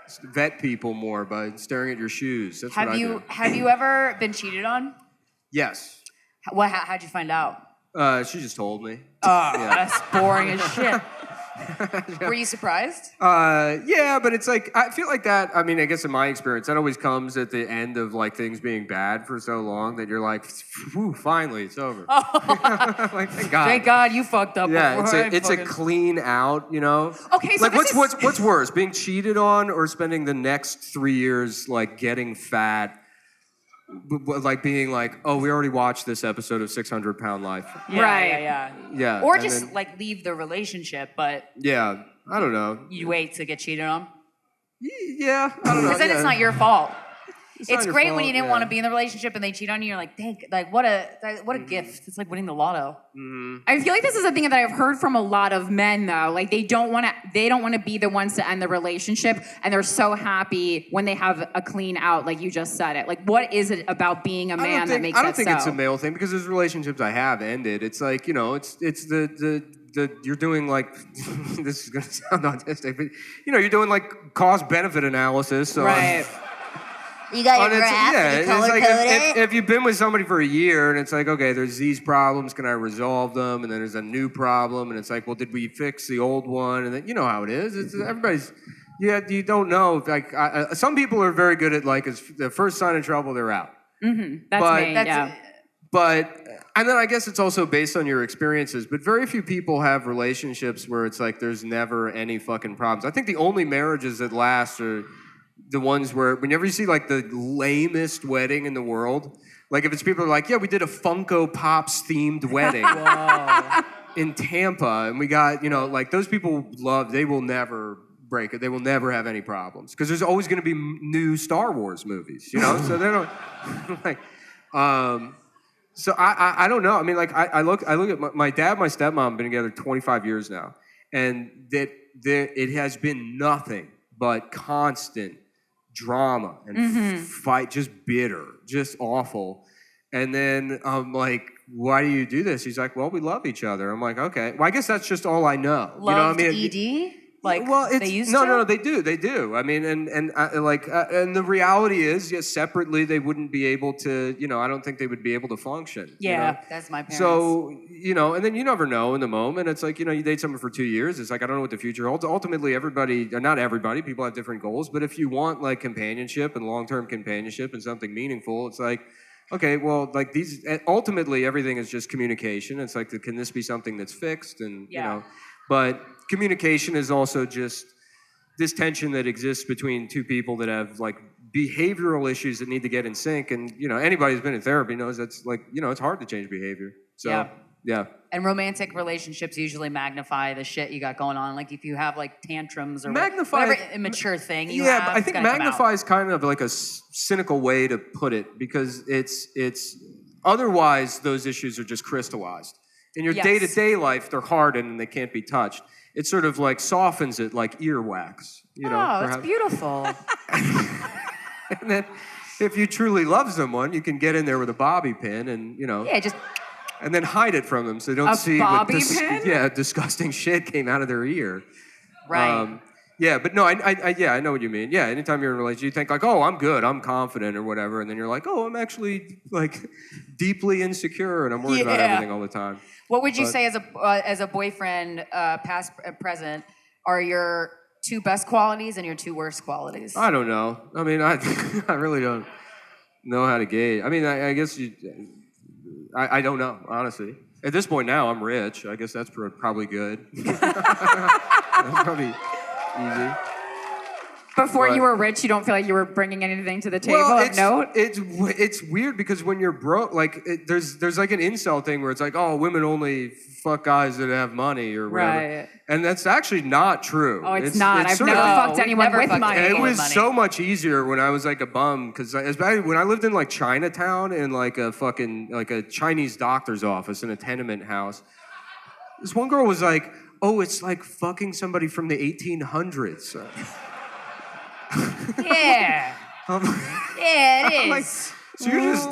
Just vet people more by staring at your shoes. That's what I do. Have you ever been cheated on? Yes. How'd you find out? She just told me. Oh, that's boring as shit. Were you surprised? Yeah, but it's like I feel like that. I mean, I guess in my experience, that always comes at the end of like things being bad for so long that you're like, "Whew, finally, it's over." Like, thank God. Thank God you fucked up. Yeah, before it's a clean out, you know. Okay, so like this what's worse, being cheated on or spending the next 3 years like getting fat, like being like, oh, we already watched this episode of 600 Pound Life. Yeah, Right. Yeah. Or and just then- like leave the relationship, but yeah, I don't know. you wait to get cheated on. Yeah, I don't know. Because then it's yeah. not your fault. It's It's not your great when fault, you didn't yeah. want to be in the relationship and they cheat on you. You're like, thank, like what a gift. It's like winning the lotto. I feel like this is a thing that I've heard from a lot of men though. Like they don't want to be the ones to end the relationship, and they're so happy when they have a clean out, like you just said it. Like what is it about being a man that makes I don't that think so? it's a male thing because there's relationships I have ended. It's like, you know, it's the you're doing like this is gonna sound autistic, but you know, you're doing like cost benefit analysis. So Right. You got And your it's, graph, yeah, you it's color like code if, it. if you've been with somebody for a year and it's like, okay, there's these problems, can I resolve them? And then there's a new problem, and it's like, well, did we fix the old one? And then you know how it is. It's everybody's. Yeah, you don't know. Like some people are very good at like, as the first sign of trouble, they're out. That's But- me. That's yeah. But and then I guess it's also based on your experiences. But very few people have relationships where it's like there's never any fucking problems. I think the only marriages that last are the ones where whenever you see like the lamest wedding in the world, like if it's people are like, yeah, we did a Funko Pops themed wedding in Tampa, and we got, you know, like those people they will never break it. They will never have any problems because there's always going to be new Star Wars movies, you know. So they don't like. So I don't know. I mean, like I look at my dad, my stepmom been together 25 years now, and it has been nothing but constant drama and fight, just bitter, just awful. And then I'm like, why do you do this? He's like, well, we love each other. I'm like, okay. Well, I guess that's just all I know. Loved you know what I mean? ED? Like well, it's, they used no, to? no, they do. I mean, and the reality is, yes, separately they wouldn't be able to. You know, I don't think they would be able to function. Yeah, you know? that's my parents. So, you know, and then you never know in the moment. It's like, you know, you date someone for 2 years. It's like, I don't know what the future holds. Ultimately, everybody, or not everybody, people have different goals. But if you want like companionship and long-term companionship and something meaningful, it's like, okay, well, like these, ultimately everything is just communication. It's like, can this be something that's fixed? And, you know, but communication is also just this tension that exists between two people that have like behavioral issues that need to get in sync. And, you know, anybody who's been in therapy knows that's like, you know, it's hard to change behavior. So, Yeah. And romantic relationships usually magnify the shit you got going on. Like if you have like tantrums or Magnify- whatever immature thing you Yeah, have, but I it's think gonna come out. magnify is kind of like a cynical way to put it because it's otherwise those issues are just crystallized. In your Yes. day-to-day life, they're hardened and they can't be touched. It sort of like softens it like earwax. You know, Oh, that's perhaps. beautiful. And then if you truly love someone, you can get in there with a bobby pin and, Yeah, just and then hide it from them so they don't A see bobby pin? yeah, disgusting shit came out of their ear. right. Yeah, but no, I know what you mean. Yeah, anytime you're in a relationship, you think like, oh, I'm good, I'm confident or whatever, and then you're like, oh, I'm actually like deeply insecure and I'm worried about Yeah. everything all the time. What would you But- say as a boyfriend, past, present, are your 2 best qualities and your 2 worst qualities? I don't know. I mean, I I really don't know how to gauge. I mean, I guess I don't know, honestly. At this point now, I'm rich. I guess that's probably good. That's probably easy. Before But- you were rich, you don't feel like you were bringing anything to the table Well, of note? it's weird because when you're broke, like there's like an incel thing where it's like, oh, women only fuck guys that have money or whatever, Right. and that's actually not true. Oh, it's not. I've sort of- never fucked we've anyone never with fucked money. anyone It with was money. so much easier when I was like a bum because when I lived in like Chinatown in like a fucking like a Chinese doctor's office in a tenement house. This one girl was like, "Oh, it's like fucking somebody from the 1800s." Yeah. Yeah, it Like, is. so you're just,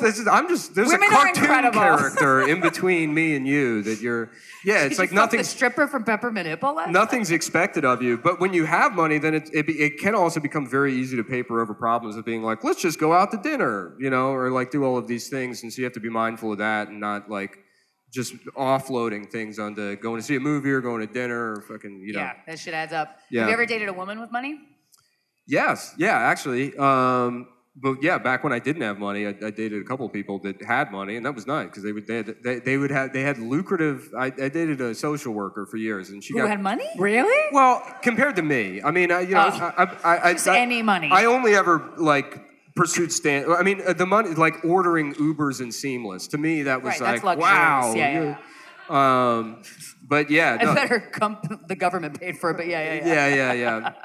there's Women a are cartoon incredible. character in between me and you that you're, yeah, it's Did like you fuck the nothing's, stripper from Peppermint Hippo last nothing's expected of you. But when you have money, then it can also become very easy to paper over problems of being like, let's just go out to dinner, or like do all of these things. And so you have to be mindful of that and not like just offloading things onto going to see a movie or going to dinner or fucking, Yeah, that shit adds up. Yeah. Have you ever dated a woman with money? Yes, yeah, actually. But yeah, back when I didn't have money, I dated a couple of people that had money, and that was nice because they had lucrative. I dated a social worker for years, and she Who got had money? Really? well compared to me. I mean, Just any money. I only ever like pursued I mean, the money like ordering Ubers and Seamless. To me, that was Right, like that's luxurious. wow. Yeah. But yeah, I no. better the government paid for it, but yeah.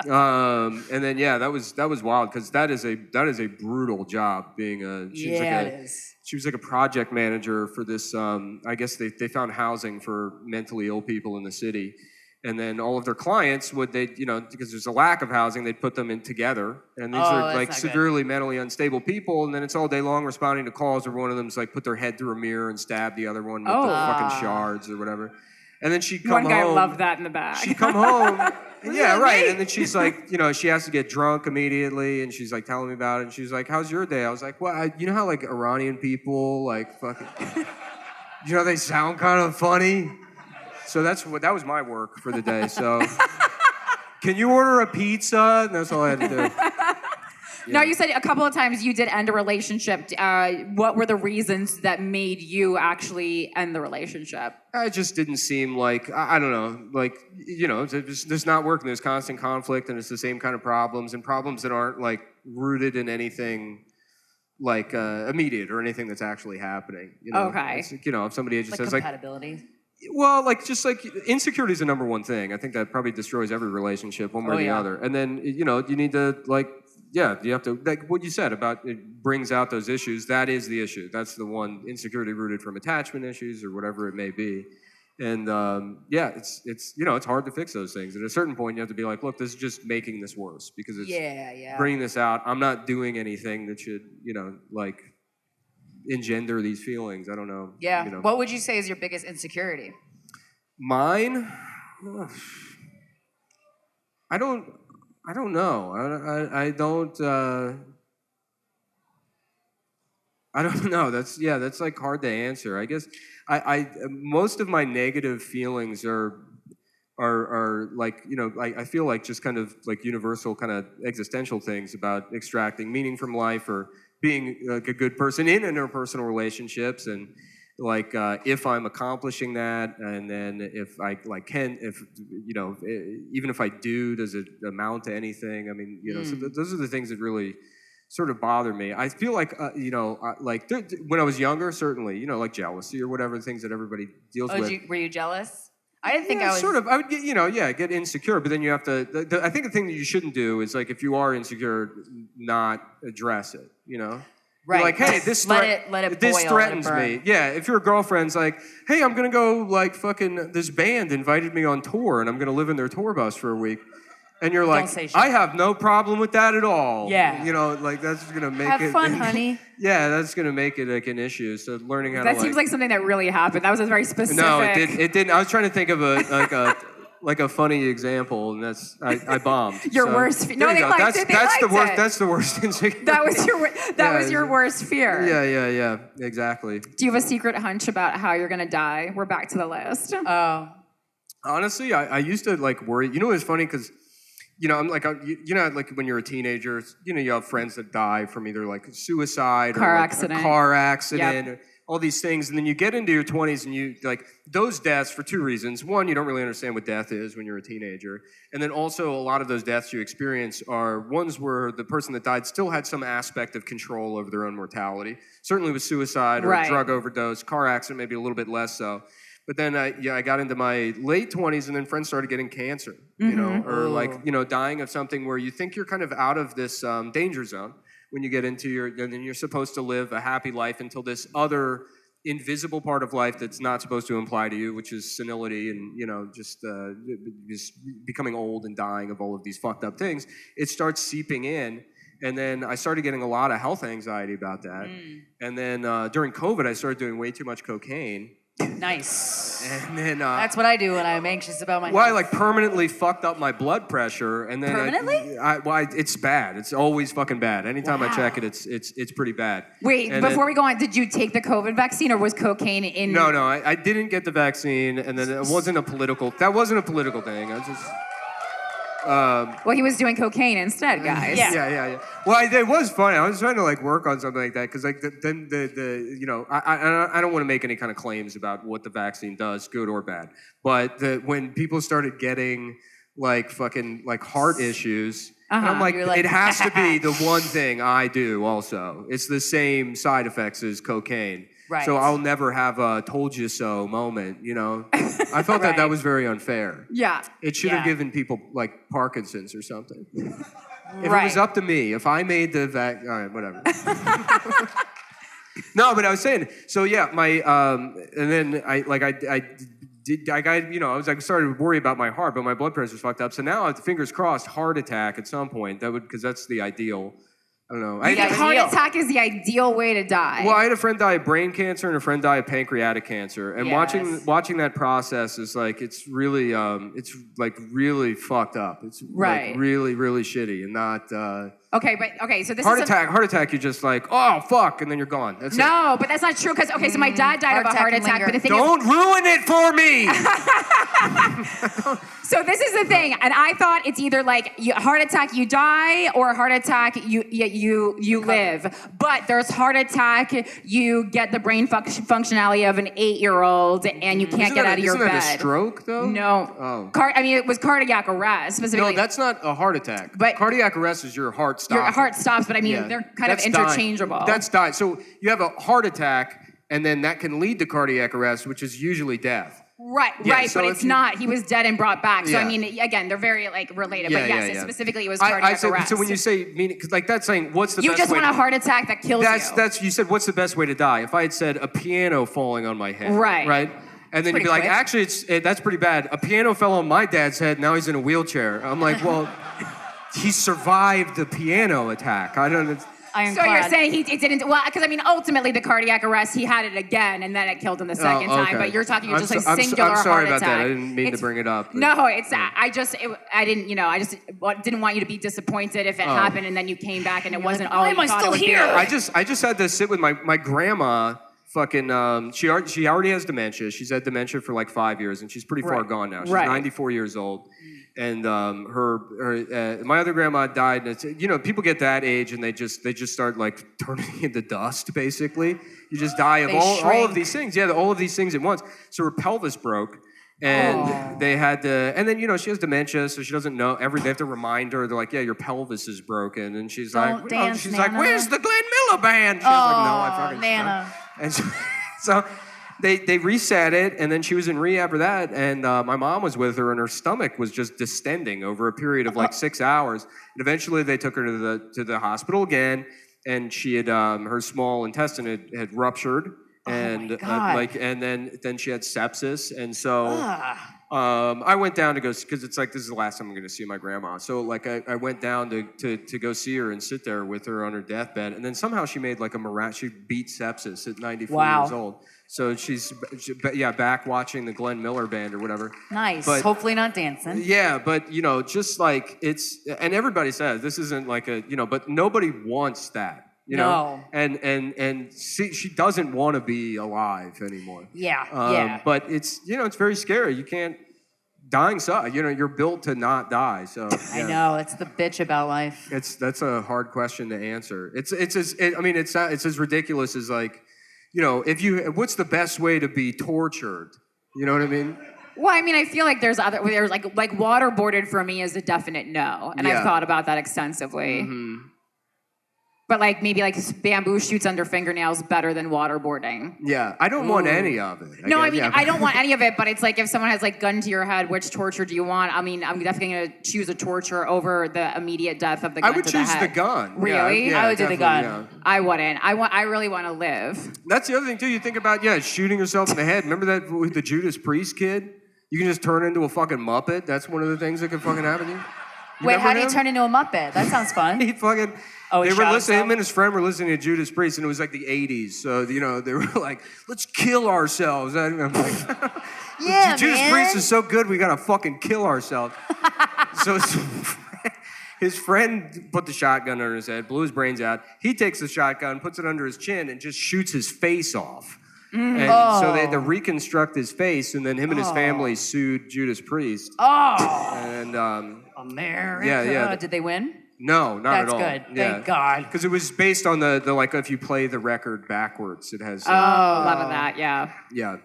Yeah. And then yeah, that was wild because that is a brutal job being a. It is. She was like a project manager for this. I guess they found housing for mentally ill people in the city, and then all of their clients because there's a lack of housing, they'd put them in together, and these are that's like not severely mentally unstable people, and then it's all day long responding to calls where one of them's like put their head through a mirror and stab the other one with the fucking shards or whatever. And then she'd come One guy home. loved that in the back. She'd come home. Yeah, right. And then she's like, she has to get drunk immediately, and she's like telling me about it. And she's like, "How's your day?" I was like, "Well, you know how like Iranian people like fucking, they sound kind of funny." So that was my work for the day. So, can you order a pizza? And that's all I had to do. Now, you said a couple of times you did end a relationship. What were the reasons that made you actually end the relationship? It just didn't seem like, I don't know, like, it's not working. There's constant conflict and it's the same kind of problems and problems that aren't like rooted in anything like immediate or anything that's actually happening. Okay. It's, if somebody just Like says like, compatibility. well, like just like insecurity is the number one thing. I think that probably destroys every relationship one way or the other. And then, you need to like, yeah, you have to, like what you said about it brings out those issues. That is the issue. That's the one, insecurity rooted from attachment issues or whatever it may be. And it's hard to fix those things. At a certain point, you have to be like, look, this is just making this worse because it's bringing this out. I'm not doing anything that should, like engender these feelings. I don't know. Yeah. What would you say is your biggest insecurity? Mine? I don't know. I don't know. That's like hard to answer. I guess I most of my negative feelings are like, I feel like just kind of like universal kind of existential things about extracting meaning from life or being like a good person in interpersonal relationships and like if I'm accomplishing that, and then if I like even if I do, does it amount to anything? I mean, so those are the things that really sort of bother me. I feel like, when I was younger, certainly, like jealousy or whatever, things that everybody deals with. Were you jealous? I didn't think I was. Sort of. I would get, get insecure, but then you have to, I think the thing that you shouldn't do is like, if you are insecure, not address it, Right. You're like, hey, this let it boil, this threatens let it me. burn. Yeah, if your girlfriend's like, hey, I'm gonna go fucking this band invited me on tour and I'm gonna live in their tour bus for a week. And you're like, say shit. I have no problem with that at all. Yeah. That's gonna make Have it fun, honey. Yeah, that's gonna make it like an issue. So learning how That to seems like something that really happened. That was a very specific. No, it didn't. I was trying to think of a funny example, and I bombed. Your So, worst. there No, you they go. liked it. They That's the liked worst. it. That's the worst insecurity. That was your worst fear. Yeah. Exactly. Do you have a secret hunch about how you're gonna die? We're back to the list. Oh. Honestly, I used to worry. You know what's funny? Because I'm like when you're a teenager, you have friends that die from either suicide Car or accident. a car accident. Yep. All these things, and then you get into your 20s and you those deaths for two reasons. One, you don't really understand what death is when you're a teenager, and then also a lot of those deaths you experience are ones where the person that died still had some aspect of control over their own mortality. Certainly with suicide or Right. a drug overdose, car accident maybe a little bit less so. But then I got into my late 20s, and then friends started getting cancer, or dying of something where you think you're kind of out of this danger zone. When you get into and then you're supposed to live a happy life until this other invisible part of life that's not supposed to apply to you, which is senility and, just becoming old and dying of all of these fucked up things. It starts seeping in. And then I started getting a lot of health anxiety about that. And then during COVID, I started doing way too much cocaine. Nice. And then That's what I do when I'm anxious about my well, health. I permanently fucked up my blood pressure, and then Permanently? It's bad. It's always fucking bad. Anytime I Wow. check it, it's pretty bad. Wait, And before then- we go on, did you take the COVID vaccine or was cocaine in? No, I didn't get the vaccine, and then it wasn't a political. That wasn't a political thing. I was just. Well, he was doing cocaine instead, guys. Yeah. Well, it was funny. I was trying to work on something like that because I don't want to make any kind of claims about what the vaccine does, good or bad. But when people started getting fucking heart issues, and I'm like, You're like, it has to be the one thing I do. Also, it's the same side effects as cocaine. Right. So I'll never have a "told you so" moment. I felt that was very unfair. Yeah. It should have Yeah. given people Parkinson's or something. If it Right. was up to me, if I made the all right, whatever. No, but I was saying, so yeah, my and then I started to worry about my heart, but my blood pressure was fucked up. So now, fingers crossed, heart attack at some point. Because that's the ideal. I don't know. Heart attack is the ideal way to die. Well, I had a friend die of brain cancer and a friend die of pancreatic cancer, and Yes. watching that process is it's really really fucked up. It's Right. really really shitty and not okay, so this heart is attack. Heart attack, you're just oh fuck, and then you're gone. That's it. No, but that's not true because so my dad died of a heart can attack, linger. but the thing Don't ruin it for me. So this is the thing, and I thought it's either heart attack you die or heart attack you live. But there's heart attack you get the brain functionality of an 8-year-old and you can't get out of your Isn't bed. that a stroke though? No. Oh. It was cardiac arrest specifically. No, that's not a heart attack. But- cardiac arrest is your heart stopping. Your heart stops, but Yeah. they're kind of That's dying. interchangeable. That's dying. So you have a heart attack, and then that can lead to cardiac arrest, which is usually death. Right, Yeah, right, so but if it's you- not. He was dead and brought back. So Yeah. again, they're very related. Yeah, but yes, yeah. specifically it was cardiac arrest. So when you say because that's saying what's the you best just way want a to, heart attack that kills you. that's you said what's the best way to die? If I had said a piano falling on my head, Right. And then you'd be pretty like, quick. actually, that's pretty bad. A piano fell on my dad's head. Now he's in a wheelchair. I'm like, well, he survived the piano attack. I don't. So you're saying it didn't? Well, because ultimately the cardiac arrest, he had it again, and then it killed him the second time. okay. But you're talking I'm just so- a singular I'm sorry heart about that. attack. I didn't mean to bring it up. but- No, it's I didn't want you to be disappointed if it happened, and then you came back and it wasn't all why you am I thought it still would here? be. I just had to sit with my grandma. Fucking, she already has dementia. She's had dementia for 5 years, and she's pretty far gone now. She's Right. 94 years old, and my other grandma died. And it's, people get that age, and they just start turning into dust. Basically, you just die of all of shrink. these things. Yeah, all of these things at once. So her pelvis broke. And they had to, and then, you know, she has dementia, so she doesn't know they have to remind her, they're like, yeah, your pelvis is broken. And she's Don't like, dance, she's like, Nana. where's the Glenn Miller band? She was like, no, I fucking Nana. And so they reset it, and then she was in rehab for that, and my mom was with her, and her stomach was just distending over a period of like 6 hours. And eventually they took her to the hospital again, and she had, her small intestine had ruptured. And and then she had sepsis, and so I went down to go because it's like this is the last time I'm going to see my grandma. So like I went down to go see her and sit there with her on her deathbed, and then somehow she made like she beat sepsis at 94 years old. So she's back watching the Glenn Miller band or whatever. Nice. But, hopefully not dancing. Yeah, but you know, just like and everybody says this isn't like but nobody wants that. You know, and she doesn't want to be alive anymore. Yeah. But it's it's very scary. You can't dying sucks. You know, you're built to not die. So I know it's the bitch about life. That's a hard question to answer. It's as ridiculous as like, what's the best way to be tortured? You know what I mean? Well, I mean, I feel like there's like waterboarded for me is a definite no, and I've thought about that extensively. Mm-hmm. But like maybe like bamboo shoots under fingernails better than waterboarding. Yeah, I don't want any of it. I don't want any of it. But it's like if someone has like gun to your head, which torture do you want? I mean, I'm definitely gonna choose a torture over the immediate death of the gun. I would to the choose head. the gun. Really? Yeah, I would do the gun. Yeah. I wouldn't. I really want to live. That's the other thing too. You think about shooting yourself in the head. Remember that with the Judas Priest kid? You can just turn into a fucking Muppet. That's one of the things that can fucking happen to you. Wait, how do you turn into a Muppet? That sounds fun. He fucking. Oh, they were listening. Him and his friend were listening to Judas Priest, and it was like the '80s. So they were like, "Let's kill ourselves." And I'm like, yeah, Judas man. Priest is so good, we gotta fucking kill ourselves. So his friend put the shotgun under his head, blew his brains out. He takes the shotgun, puts it under his chin, and just shoots his face off. And so they had to reconstruct his face, and then him and his family sued Judas Priest. Oh. And America. Yeah. Did they win? No, not at all. That's good. Yeah. Thank God. Because it was based on the like if you play the record backwards, it has. A lot of that, yeah. Yeah.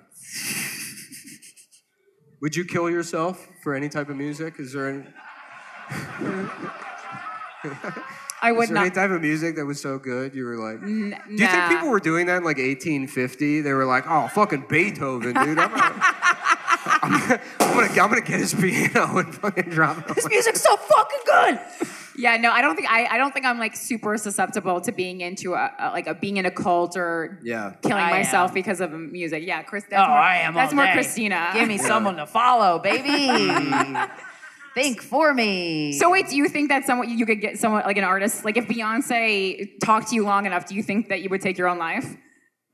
Would you kill yourself for any type of music? Is there any? I would Is there not. any type of music that was so good you were like? Do you nah. think people were doing that in like 1850? They were like, oh, fucking Beethoven, dude. I'm gonna get his piano and fucking drop it. This music's so fucking good. Yeah, no, I don't think I'm like super susceptible to being into being in a cult or killing I myself am. because of music. Yeah, Chris. I am. That's all more day. Christina. Give me someone to follow, baby. Think for me. So wait, do you think that you could get someone like an artist, like if Beyonce talked to you long enough, do you think that you would take your own life?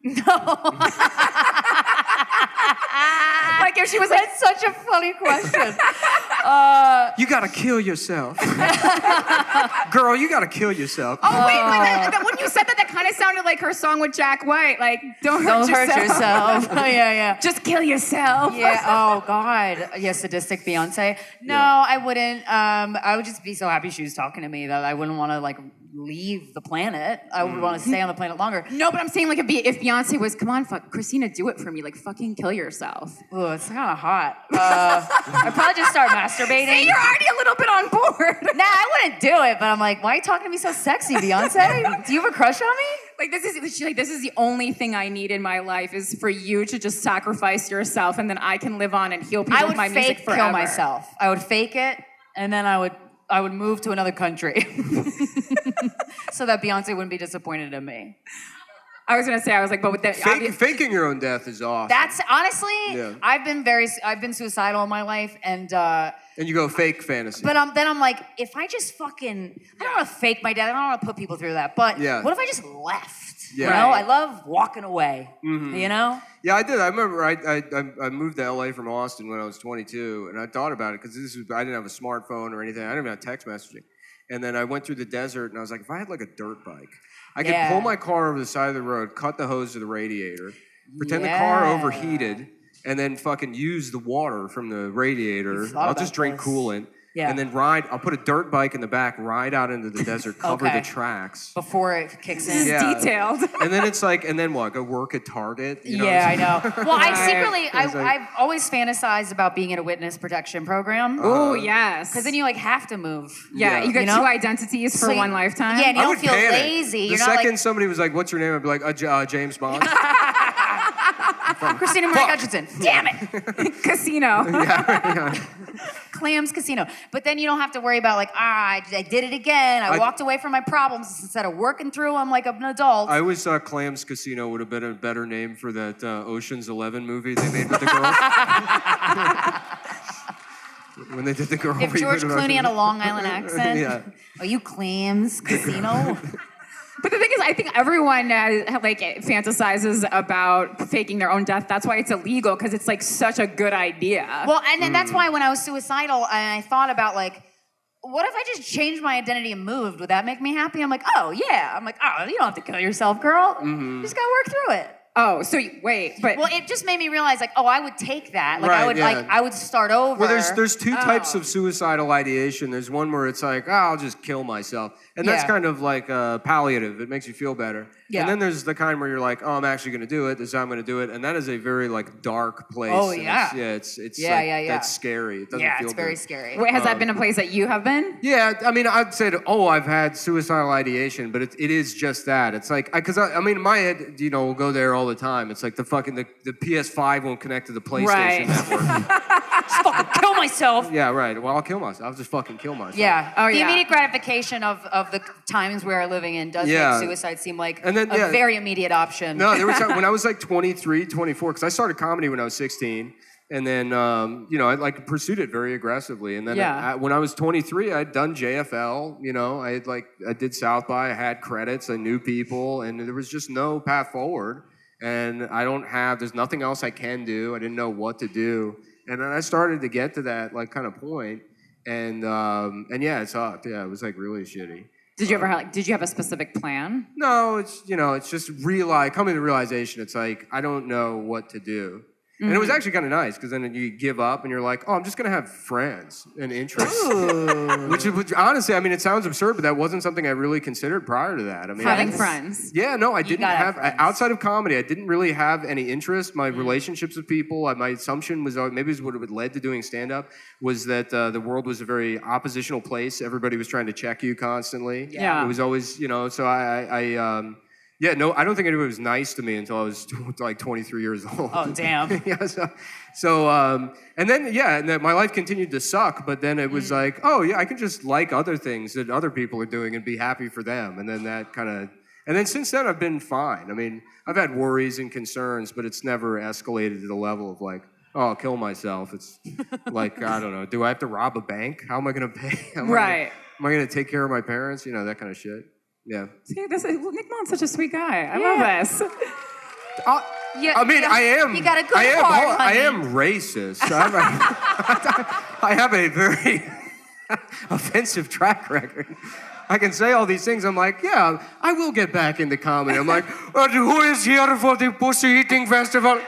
No. Like if she was like, That's such a funny question. You gotta kill yourself. Girl, you gotta kill yourself. oh wait, but when you said that kind of sounded like her song with Jack White, like don't hurt yourself. Oh, yeah. Just kill yourself. Yeah. Oh God. Yeah. Sadistic Beyonce. No, I wouldn't. I would just be so happy she was talking to me that I wouldn't want to like leave the planet. I would want to stay on the planet longer. No, but I'm saying like if Beyonce was, come on, Christina, do it for me, like fucking kill yourself. Oh, it's kind of hot. I'd probably just start masturbating. See, you're already a little bit on board. Nah, I wouldn't do it, but I'm like, why are you talking to me so sexy, Beyonce? Do you have a crush on me? Like this is the only thing I need in my life is for you to just sacrifice yourself, and then I can live on and heal people with my music forever. I would fake kill myself. I would fake it, and then I would move to another country so that Beyonce wouldn't be disappointed in me. I was like, but with that, Faking your own death is awesome. That's honestly, I've been suicidal in my life, and you go fake fantasy. But then I'm like, if I just I don't want to fake my death. I don't want to put people through that. But what if I just left? Yeah. You know, I love walking away. Mm-hmm. You know? Yeah, I did. I remember I moved to LA from Austin when I was 22, and I thought about it because I didn't have a smartphone or anything. I didn't have text messaging. And then I went through the desert, and I was like, if I had like a dirt bike, I could pull my car over the side of the road, cut the hose to the radiator, pretend the car overheated, and then fucking use the water from the radiator. I'll just drink coolant. Yeah. And then I'll put a dirt bike in the back, ride out into the desert, cover Okay. the tracks. Before it kicks in. Yeah. Detailed. And then it's like, and then what? Go work at Target? You know Yeah, what I I'm saying? know. Well, It's like- I've always fantasized about being in a witness protection program. Oh, yes. Because then you like have to move. Yeah, you get You know? two identities for So you- one lifetime. Yeah, and you I don't would feel panic. lazy. The You're not second like somebody was like, "What's your name?" I'd be like, James Bond." Krystyna Marie Hutchinson. Damn it. Casino. Clams Casino. But then you don't have to worry about like, I did it again. I walked away from my problems instead of working through them like an adult. I always thought Clams Casino would have been a better name for that Ocean's 11 movie they made with the girls. When they did the girl. If George Clooney had a Long Island accent. Yeah. Are you Clams Casino? But the thing is, I think everyone like fantasizes about faking their own death. That's why it's illegal, because it's like such a good idea. Well, and then that's why when I was suicidal and I thought about like, what if I just changed my identity and moved? Would that make me happy? I'm like, oh yeah. I'm like, oh, you don't have to kill yourself, girl. You just gotta work through it. Oh, so wait, but Well, it just made me realize like, oh, I would take that. Like Right, yeah. I would start over. Well, there's two types of suicidal ideation. There's one where it's like, I'll just kill myself. And that's Yeah. kind of like palliative. It makes you feel better. Yeah. And then there's the kind where you're like, I'm actually going to do it. This is how I'm going to do it. And that is a very like dark place. Oh, And yeah. it's Yeah, like, yeah. That's scary. It doesn't Yeah, feel it's very good. scary. wait, has that been a place that you have been? Yeah, I mean, I'd say, I've had suicidal ideation, but it is just that. It's like, because I mean, in my head, will go there all the time. It's like the PS5 won't connect to the PlayStation Right. network. Just fucking kill myself. Yeah, right. Well, I'll kill myself. I'll just fucking kill myself. Yeah. Oh, the yeah. immediate gratification of the times we are living in does Yeah. make suicide seem like And then, a yeah. very immediate option. No, there was when I was like 23, 24, because I started comedy when I was 16. And then, I like pursued it very aggressively. And then Yeah. when I was 23, I'd done JFL. I did South by. I had credits. I knew people, and there was just no path forward. And there's nothing else I can do. I didn't know what to do. And then I started to get to that like kind of point, and yeah, it sucked. Yeah, it was like really shitty. Did you ever did you have a specific plan? No, it's just coming to the realization. It's like I don't know what to do. And it was actually kind of nice because then you give up and you're like, oh, I'm just going to have friends and interests. Which honestly, I mean, it sounds absurd, but that wasn't something I really considered prior to that. I mean, Having friends. Yeah, no, I didn't gotta have have, friends. outside of comedy, I didn't really have any interest. My relationships with people, my assumption was, maybe it was what it led to doing stand-up, was that the world was a very oppositional place. Everybody was trying to check you constantly. Yeah. It was always, so I don't think anybody was nice to me until I was like 23 years old. Oh, damn. Yeah, and then my life continued to suck, but then it was like, oh yeah, I can just like other things that other people are doing and be happy for them. And then since then I've been fine. I mean, I've had worries and concerns, but it's never escalated to the level of like, oh, I'll kill myself. It's like, I don't know, do I have to rob a bank? How am I going to pay? Am I going to take care of my parents? That kind of shit. Yeah. See, Nick Mullen's such a sweet guy. I love this. I mean, I am. You got a good heart, I honey. am racist. I have a very offensive track record. I can say all these things. I'm like, yeah, I will get back into comedy. I'm like, who is here for the pussy eating festival?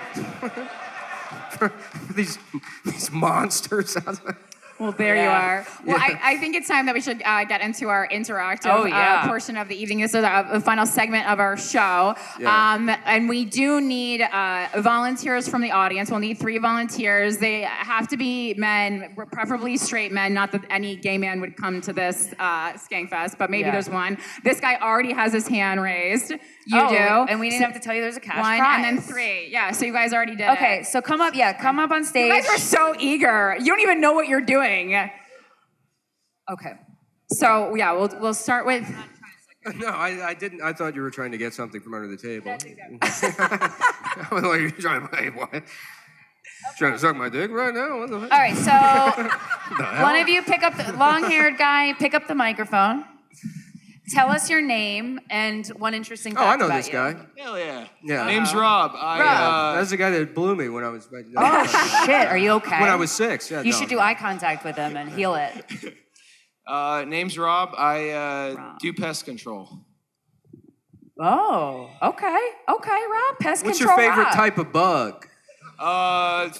these monsters. Well, there you are. Well, I think it's time that we should get into our interactive portion of the evening. This is the final segment of our show. Yeah. And we do need volunteers from the audience. We'll need 3 volunteers. They have to be men, preferably straight men. Not that any gay man would come to this Skankfest, but maybe there's one. This guy already has his hand raised. You do. And we didn't have to tell you there's a cash 1 prize. and then 3. Yeah, so you guys already did Okay, it. so come up on stage. You guys are so eager. You don't even know what you're doing. Okay. So yeah, we'll start with. No, I didn't. I thought you were trying to get something from under the table. That's exactly. I was like, you're trying to play what? Trying to suck my dick right now? What the heck? All right, so The hell? one of you pick up the long-haired guy, pick up the microphone. Tell us your name and one interesting fact Oh, I know about this you. guy. Hell yeah. Yeah. Name's Rob. That's the guy that blew me when I was. Oh shit, are you okay? When I was 6. Yeah, You no. should do eye contact with him and heal it. Name's Rob. I do pest control. Oh, okay, Rob. Pest What's control. your favorite Rob. type of bug?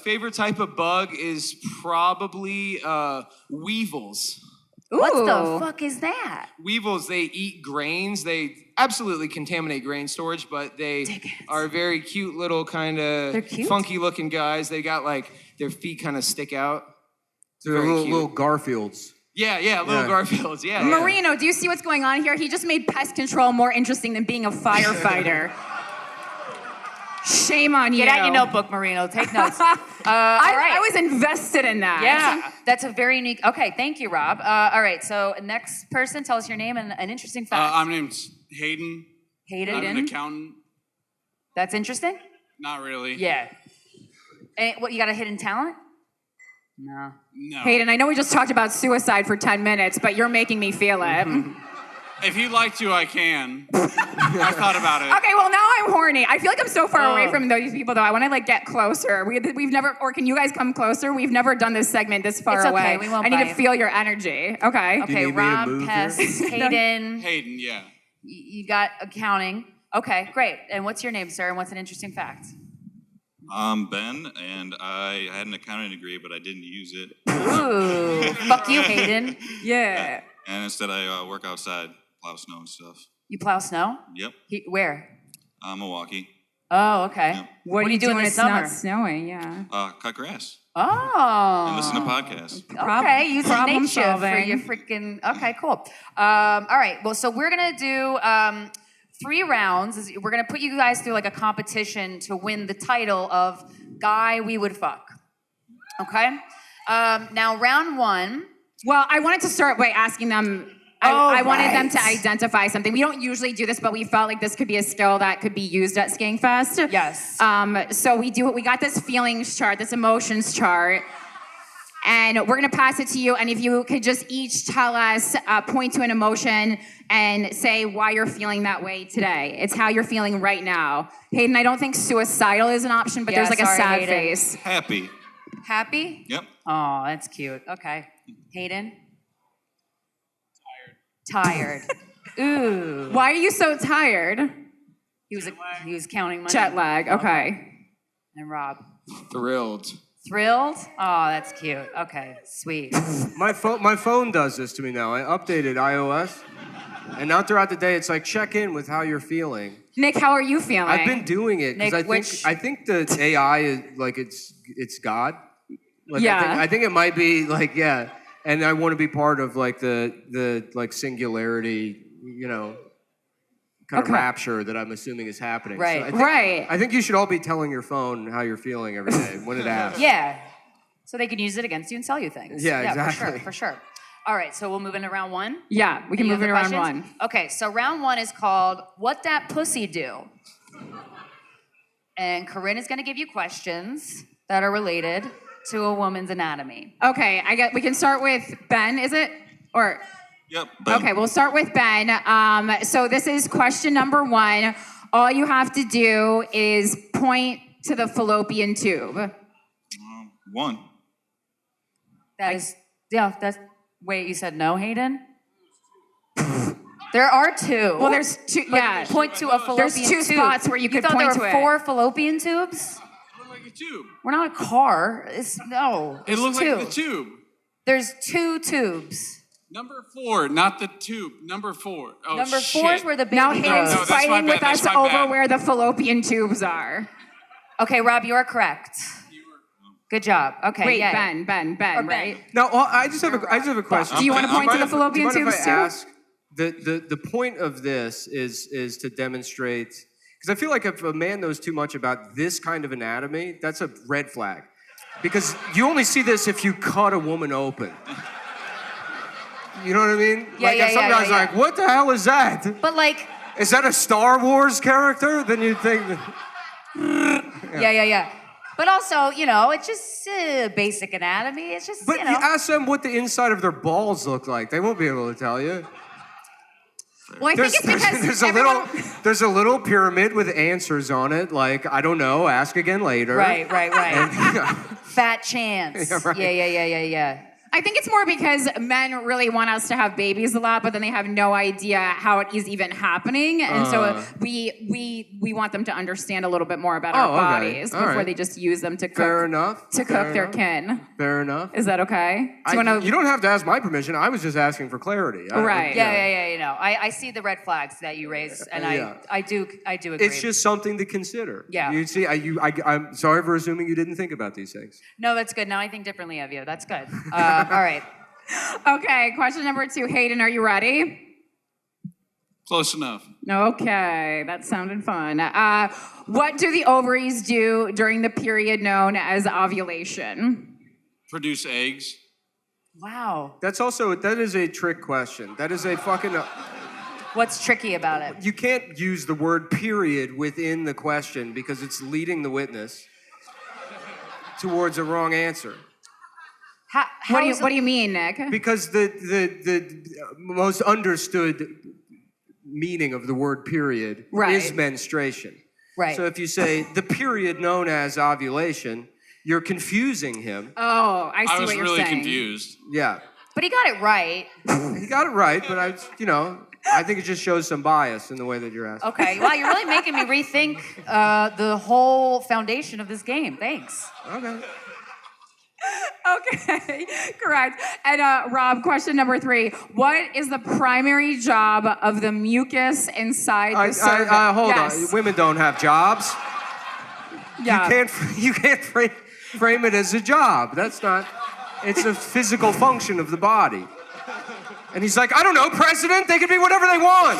Favorite type of bug is probably weevils. What Ooh. the fuck is that? Weevils, they eat grains. They absolutely contaminate grain storage, but they are very cute little kind They're of cute? funky looking guys. They got like their feet kind of stick out. They're Very cute. little Garfields. Yeah, little Yeah. Garfields. Yeah. Marino, do you see what's going on here? He just made pest control more interesting than being a firefighter. Shame on you. Get out your notebook, Marino. Take notes. All right. I was invested in that. Yeah, that's a very unique. Okay, thank you, Rob. All right, so next person, tell us your name and an interesting fact. My name's Hayden. Hayden. I'm an accountant. That's interesting. Not really. Yeah. And what, you got a hidden talent? No. No. Hayden, I know we just talked about suicide for 10 minutes, but you're making me feel it. If you'd like to, I can. I thought about it. Okay, well, now I'm horny. I feel like I'm so far away from those people, though. I want to, like, get closer. We've never, or can you guys come closer? We've never done this segment this far It's okay, away. we won't I need to bite. feel your energy. Okay. Okay, need me to Rob, move Pest, Hayden. Hayden, yeah. You got accounting. Okay, great. And what's your name, sir? And what's an interesting fact? I'm Ben, and I had an accounting degree, but I didn't use it. Ooh, fuck you, Hayden. Yeah. And instead, I work outside, plow snow and stuff. You plow snow? Yep. Where? Milwaukee. Oh, okay. Yep. What do you do in when the it's summer? not snowing? Yeah. Cut grass Oh. and listen to podcasts. Okay, using problem nature for solving. your freaking. Okay, cool. All right, well, so we're gonna do 3 rounds. We're gonna put you guys through like a competition to win the title of Guy We Would Fuck. Okay. Now, round 1. Well, I wanted to start by asking them. I wanted them to identify something. We don't usually do this, but we felt like this could be a skill that could be used at Skankfest. Yes. So we do it. We got this feelings chart, this emotions chart, and we're gonna pass it to you. And if you could just each tell us, point to an emotion, and say why you're feeling that way today. It's how you're feeling right now. Hayden, I don't think suicidal is an option, but Yeah, there's like a sorry, sad Hayden. face. Happy. Happy? Yep. Oh, that's cute. Okay. Hayden? Tired. Ooh. Why are you so tired? He was counting money. Jet lag. Okay. And Rob? Thrilled. Thrilled? Oh, that's cute. Okay, sweet. My phone does this to me now. I updated iOS, and now throughout the day, it's like check in with how you're feeling. Nick, how are you feeling? I've been doing it because Nick, I think the AI is like it's God. Like, Yeah. I think it might be like yeah, and I want to be part of like the like singularity, you know, kind of rapture that I'm assuming is happening. Right. So Right. I think you should all be telling your phone how you're feeling every day when it asks. Yeah. So they can use it against you and sell you things. Yeah, For exactly. sure, for sure. All right, so we'll move into round 1. Yeah, we can Any move other it around questions? one. Okay, so round 1 is called What That Pussy Do? And Corinne is going to give you questions that are related to a woman's anatomy. Okay, we can start with Ben, is it? Or Yep. okay, we'll start with Ben. So this is question number 1. All you have to do is point to the fallopian tube. 1. That's wait, you said no, Hayden? There are 2. Well, there's 2. But Yeah, point to a fallopian there's 2 tube. spots where you could thought point there were to it. 4 fallopian tubes? It looked like a tube. We're not a car. No. It looked two. like the tube. There's 2 tubes. Number 4, not the tube. Number 4. Oh, Number shit. 4 is where the baby Now goes. Hayden's that's my fighting bad, with that's us my over bad. where the fallopian tubes are. Okay, Rob, you are correct. Good job. Okay, Wait, yeah. Ben, Ben. right? Now, I just have a question. Do you want to point to the Do you fallopian mind if tubes I too? ask, the point of this is to demonstrate, because I feel like if a man knows too much about this kind of anatomy, that's a red flag. Because you only see this if you cut a woman open. You know what I mean? Yeah, like yeah, if some yeah, guy's yeah, like, yeah. what the hell is that? But like, Is that a Star Wars character? Then you'd think, yeah. But also, you know, it's just basic anatomy. It's just, but you you know. ask them what the inside of their balls look like. They won't be able to tell you. Well, I think it's because There's a little pyramid with answers on it, like, I don't know, ask again later. Right. And, Fat chance. Yeah, right. Yeah. I think it's more because men really want us to have babies a lot, but then they have no idea how it is even happening, and so we want them to understand a little bit more about our bodies before they just use them to cook. Fair enough. To cook their kin. Fair enough. Is that okay? You don't have to ask my permission. I was just asking for clarity. Right. Yeah. You know, I see the red flags that you raise, and I do agree. It's just something to consider. Yeah. You see, I'm sorry for assuming you didn't think about these things. No, that's good. Now I think differently of you. That's good. All right. Okay, question number 2. Hayden, are you ready? Close enough. Okay, that sounded fun. What do the ovaries do during the period known as ovulation? Produce eggs. Wow. That is a trick question. That is a fucking... What's tricky about it? You can't use the word period within the question because it's leading the witness towards a wrong answer. What do you mean, Nick? Because the most understood meaning of the word period is menstruation. Right. So if you say the period known as ovulation, you're confusing him. Oh, I see what you're saying. I was really confused. Yeah. But he got it right. He got it right, but I think it just shows some bias in the way that you're asking. Okay. Wow, you're really making me rethink the whole foundation of this game. Thanks. Okay. Okay, correct. And Rob, question number 3. What is the primary job of the mucus inside the cervix? Hold on. Women don't have jobs. Yeah. You can't frame it as a job. That's not... It's a physical function of the body. And he's like, I don't know, president. They can be whatever they want.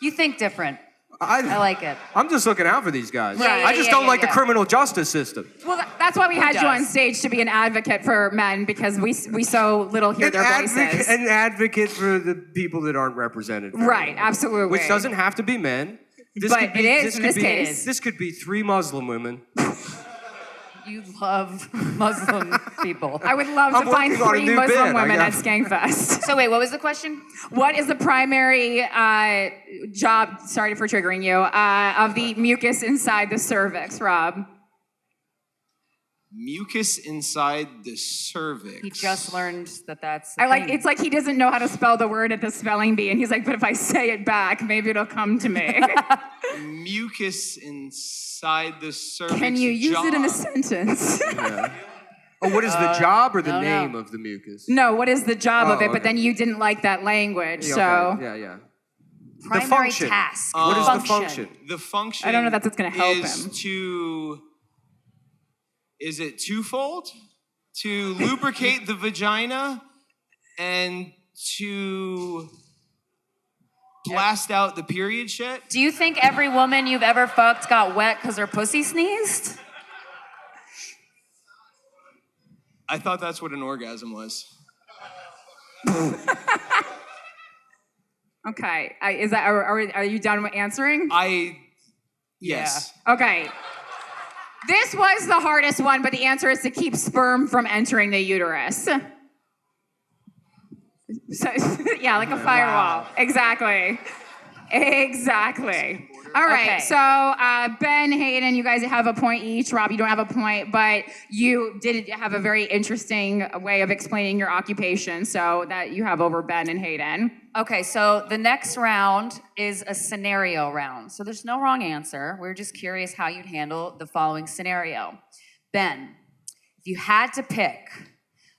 You think different. I like it. I'm just looking out for these guys. Right. I just don't like the criminal justice system. Well, that's why we had you on stage, to be an advocate for men, because we so little hear their voices. An advocate for the people that aren't represented. Right, absolutely. Which doesn't have to be men. But it is in this case. This could be 3 Muslim women. You love Muslim people. I would love to find 3 Muslim women at Skankfest. So wait, what was the question? What is the primary job, sorry for triggering you, of the mucus inside the cervix, Rob? Mucus inside the cervix. He just learned that's the thing. It's like he doesn't know how to spell the word at the spelling bee, and he's like, but if I say it back, maybe it'll come to me. Mucus inside the cervix. Can you use it in a sentence? Yeah. Oh, what is the job or the name of the mucus? No, what is the job of it? But then you didn't like that language, so. Yeah. Primary the function. task. What is the function? The function. I don't know if that's what's going to help him. Is it twofold? To lubricate the vagina and to blast out the period shit? Do you think every woman you've ever fucked got wet because her pussy sneezed? I thought that's what an orgasm was. Okay. Are you done with answering? Yes. Yeah. Okay. This was the hardest one, but the answer is to keep sperm from entering the uterus. So, yeah, like a firewall. Wow. Exactly. All right, okay. So Ben, Hayden, you guys have a point each. Rob, you don't have a point, but you did have a very interesting way of explaining your occupation, so that you have over Ben and Hayden. Okay, so the next round is a scenario round. So there's no wrong answer. We're just curious how you'd handle the following scenario. Ben, if you had to pick,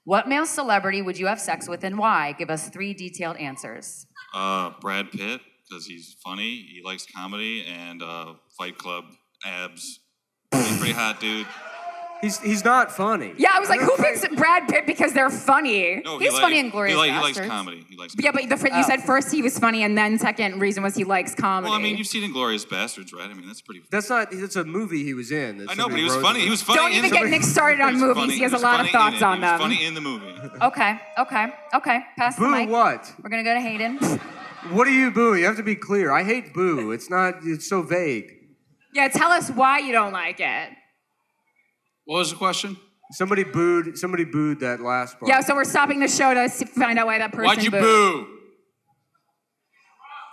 what male celebrity would you have sex with and why? Give us 3 detailed answers. Brad Pitt, because he's funny, he likes comedy, and Fight Club abs. He's pretty hot, dude. He's not funny. Yeah, I was like, who picks Brad Pitt because they're funny? No, he's funny in Glorious Bastards. Bastards. He likes comedy. Yeah, but you said first he was funny, and then second reason was he likes comedy. Well, I mean, you've seen Glorious Bastards, right? I mean, that's pretty. That's a movie he was in. I know, but he was funny. He was funny. Don't even get Nick started on movies. He has a lot of thoughts on them. Funny in the movie. Okay. Pass the mic. Boo what? We're gonna go to Hayden. What do you boo? You have to be clear. I hate boo. It's so vague. Yeah, tell us why you don't like it. What was the question? Somebody booed that last part. Yeah, so we're stopping the show to find out why that person Why'd you booed. boo?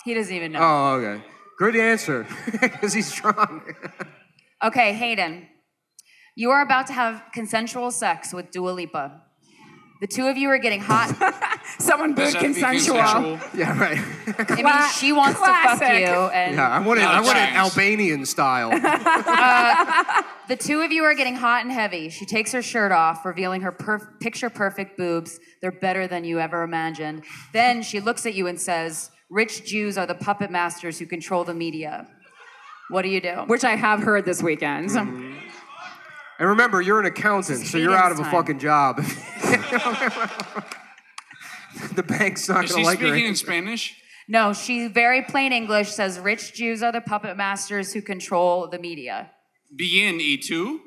He doesn't even know. Oh, okay. Good answer. Because he's strong. Okay, Hayden. You are about to have consensual sex with Dua Lipa. The two of you are getting hot. Someone booed consensual. Yeah, right. I mean, she wants to fuck you. And Yeah, I want it Albanian style. the two of you are getting hot and heavy. She takes her shirt off, revealing her picture-perfect boobs. They're better than you ever imagined. Then she looks at you and says, "Rich Jews are the puppet masters who control the media." What do you do? Which I have heard this weekend. And remember, you're an accountant, so you're out of a fucking job. The bank's not Is going she to like speaking her. in Spanish? No, she very plain English says, "Rich Jews are the puppet masters who control the media." Bien, ¿y tú?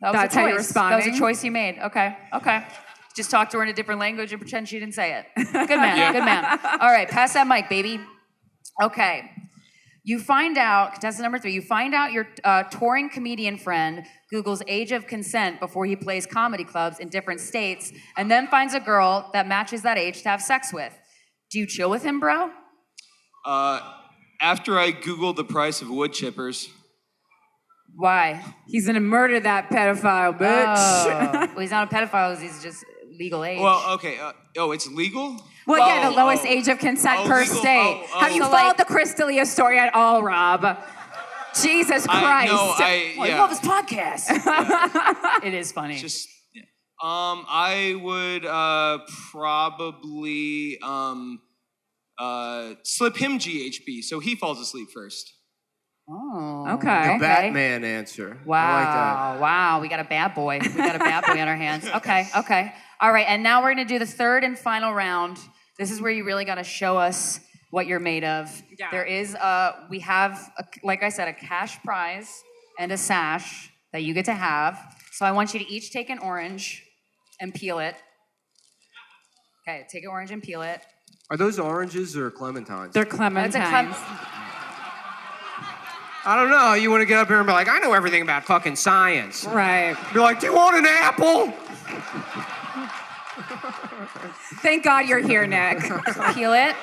That was That's a how choice. you're responding? That was a choice you made. Okay. Just talk to her in a different language and pretend she didn't say it. Good man, good man. All right, pass that mic, baby. Okay. You find out, contestant number 3, you find out your touring comedian friend Googles age of consent before he plays comedy clubs in different states and then finds a girl that matches that age to have sex with. Do you chill with him, bro? After I Googled the price of wood chippers. Why? He's gonna murder that pedophile, bitch. Oh. Well, he's not a pedophile, he's just legal age. Well, okay. It's legal? Well, yeah, the lowest age of consent per legal. state. Have you So, followed the Krystyna story at all, Rob? Jesus Christ. I love his podcast. It is funny. I would probably slip him GHB so he falls asleep first. Oh. Okay. The Batman answer. Wow. I like that. Wow. We got a bad boy. We got a bad boy on our hands. Okay. All right. And now we're going to do the third and final round. This is where you really got to show us what you're made of. Yeah. There is, we have, like I said, a cash prize and a sash that you get to have. So I want you to each take an orange and peel it. Okay. Take an orange and peel it. Are those oranges or clementines? They're clementines. I don't know. You want to get up here and be like, I know everything about fucking science. Right. Be like, do you want an apple? Thank God you're here, Nick. Peel it.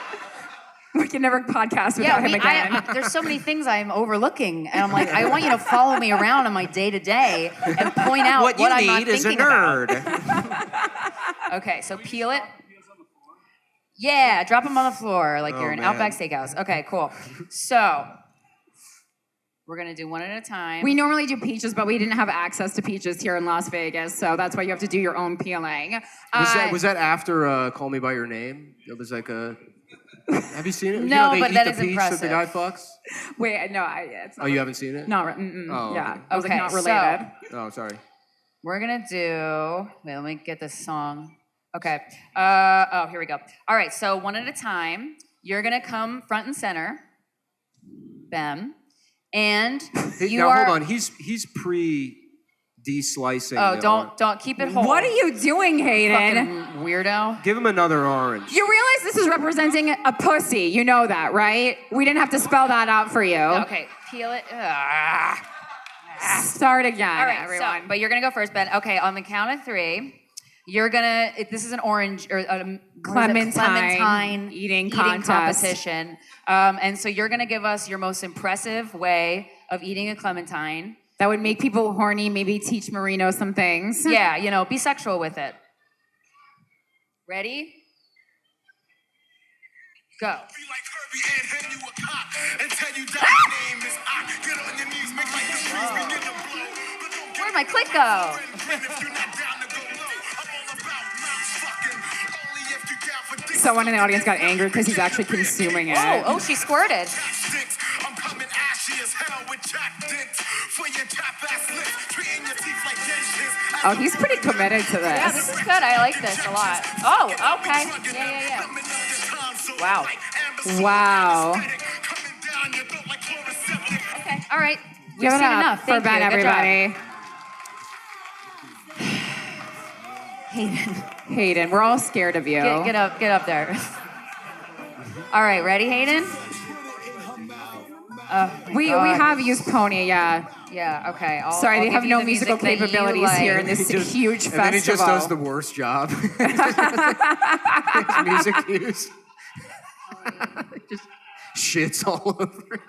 We can never podcast without him again. There's so many things I'm overlooking, and I'm like, I want you to follow me around on my day-to-day and point out what I'm not thinking about. Okay, so peel it. Yeah, drop them on the floor like you're in Outback Steakhouse. Okay, cool. So we're gonna do one at a time. We normally do peaches, but we didn't have access to peaches here in Las Vegas, so that's why you have to do your own peeling. Was that after Call Me By Your Name? It was like a... Have you seen it? No, they but eat that the is peach impressive. that the guy fucks? Wait, no, it's not. Oh, you haven't seen it? Not, Oh, yeah. okay. I was Okay, like, not related. Oh, sorry. We're gonna do. Wait, let me get this song. Okay. Oh, here we go. All right. So one at a time. You're gonna come front and center, Ben, and you now, are. hold on. He's pre-de-slicing. Oh, don't keep it whole. What are you doing, Hayden? Fucking weirdo. Give him another orange. You realize this is representing a pussy. You know that, right? We didn't have to spell that out for you. Okay. Peel it. Start again, All right, everyone. but you're gonna go first, Ben. Okay, on the count of 3, you're gonna. This is an orange or Clementine eating contest. competition, and so you're gonna give us your most impressive way of eating a clementine. That would make people horny. Maybe teach Marino some things. Yeah, be sexual with it. Ready? Go. Where'd my click go? Someone in the audience got angry because he's actually consuming it. Oh, she squirted. Oh, he's pretty committed to this. Yeah, this is good. I like this a lot. Oh, okay. Yeah. Wow. Wow. Okay, all right. Give We've it seen up enough. for Thank Ben, you. Good job. everybody. Hayden, we're all scared of you. Get up there. All right, ready, Hayden? We have used Pony, yeah. Yeah, okay. Sorry, I'll they give have you no the musical music that you capabilities like. here in this huge festival. And then he just does the worst job. His music cues. shits all over it.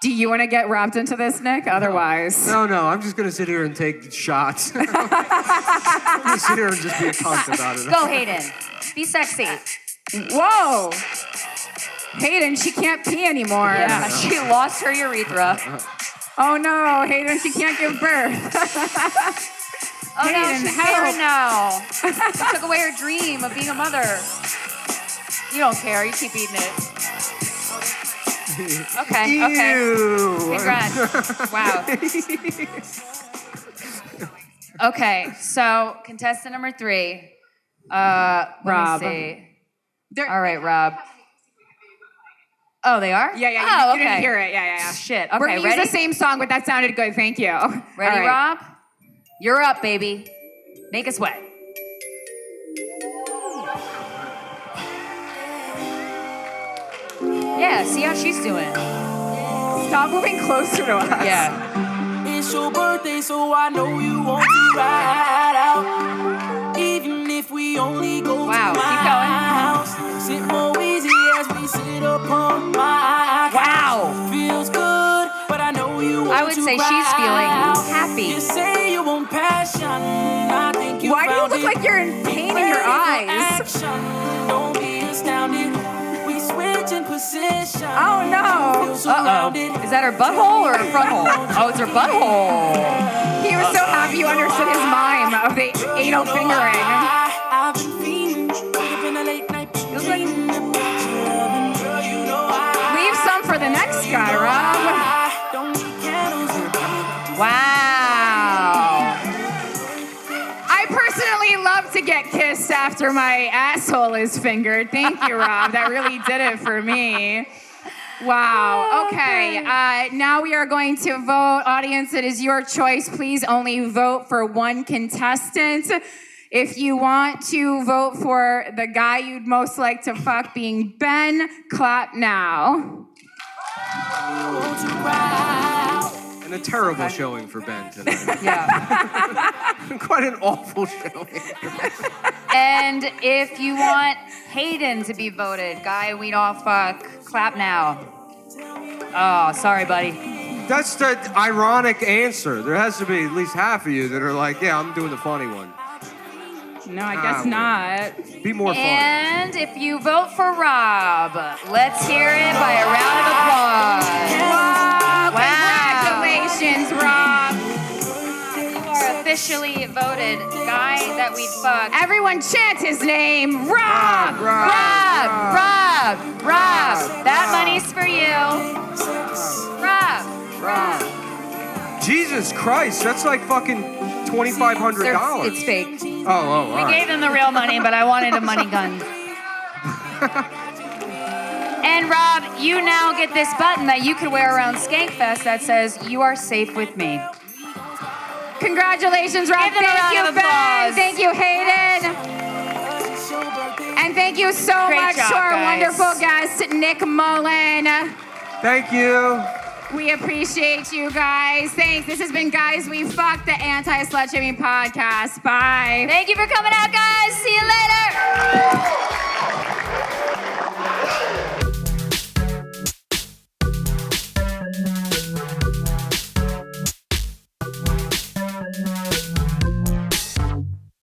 Do you want to get wrapped into this, Nick? Otherwise. No, I'm just gonna sit here and take shots. I'm gonna sit here and just be a cunt about it. Go, Hayden. Be sexy. Whoa. Hayden, she can't pee anymore. Yeah, she lost her urethra. Oh no, Hayden, she can't give birth. Oh no, Hayden, she's help. barren now. You took away her dream of being a mother. You don't care. You keep eating it. Okay. Ew. Congrats. Wow. Okay, so contestant number 3. Rob. Let me see. All right, Rob. Oh, they are? Yeah, Oh, you didn't hear it. Yeah. Shit. Okay, We're gonna use ready? the same song, but that sounded good. Thank you. Ready, All right. Rob? You're up, baby. Make us wet. Yeah, see how she's doing. Stop moving closer to us. Yeah. It's your birthday, so I know you want to ride out. Even if we only go Wow, to my keep going. house. Sit more easy as we sit upon my couch. Wow. Feels good, but I know you want I would to say cry she's feeling out. happy. You say you want passion. I think you Why do you found look it. like you're in pain in your Ready for eyes? action. Don't be astounded. We switch in position. Oh no. Feel surrounded. Is that her butthole or her front hole? Oh, it's her butthole. He was so happy you understood his mime of the anal fingering. I've been fiending. Wake up in the late night. Feels like Leave some for the next guy, Rob. Don't need candles. wow. I personally love to get kissed after my asshole is fingered. Thank you, Rob. That really did it for me. Wow. Okay. Now we are going to vote. Audience, it is your choice. Please only vote for one contestant. If you want to vote for the guy you'd most like to fuck being Ben, clap now. And a terrible showing for Ben tonight. Yeah. Quite an awful showing. And if you want Hayden to be voted, guy we'd all fuck, clap now. Oh, sorry, buddy. That's the ironic answer. There has to be at least half of you that are like, yeah, I'm doing the funny one. No, I guess not. Be more fun. And if you vote for Rob, let's hear it by a round of applause. Wow. Congratulations, Rob. You are officially voted guy that we'd fuck. Everyone chant his name. Rob! Rob! That money's for you. Rob. Jesus Christ, that's like fucking $2,500. It's fake. Oh, all We right. gave them the real money, but I wanted a money gun. And Rob, you now get this button that you could wear around Skankfest that says, "You are safe with me." Congratulations, Rob. Give them a Thank round you, of Ben. applause. Thank you, Hayden. And thank you so Great much job, to our guys. wonderful guest, Nick Mullen. Thank you. We appreciate you guys. Thanks. This has been Guys We Fcked, the Anti-Slut Shaming Podcast. Bye. Thank you for coming out, guys. See you later.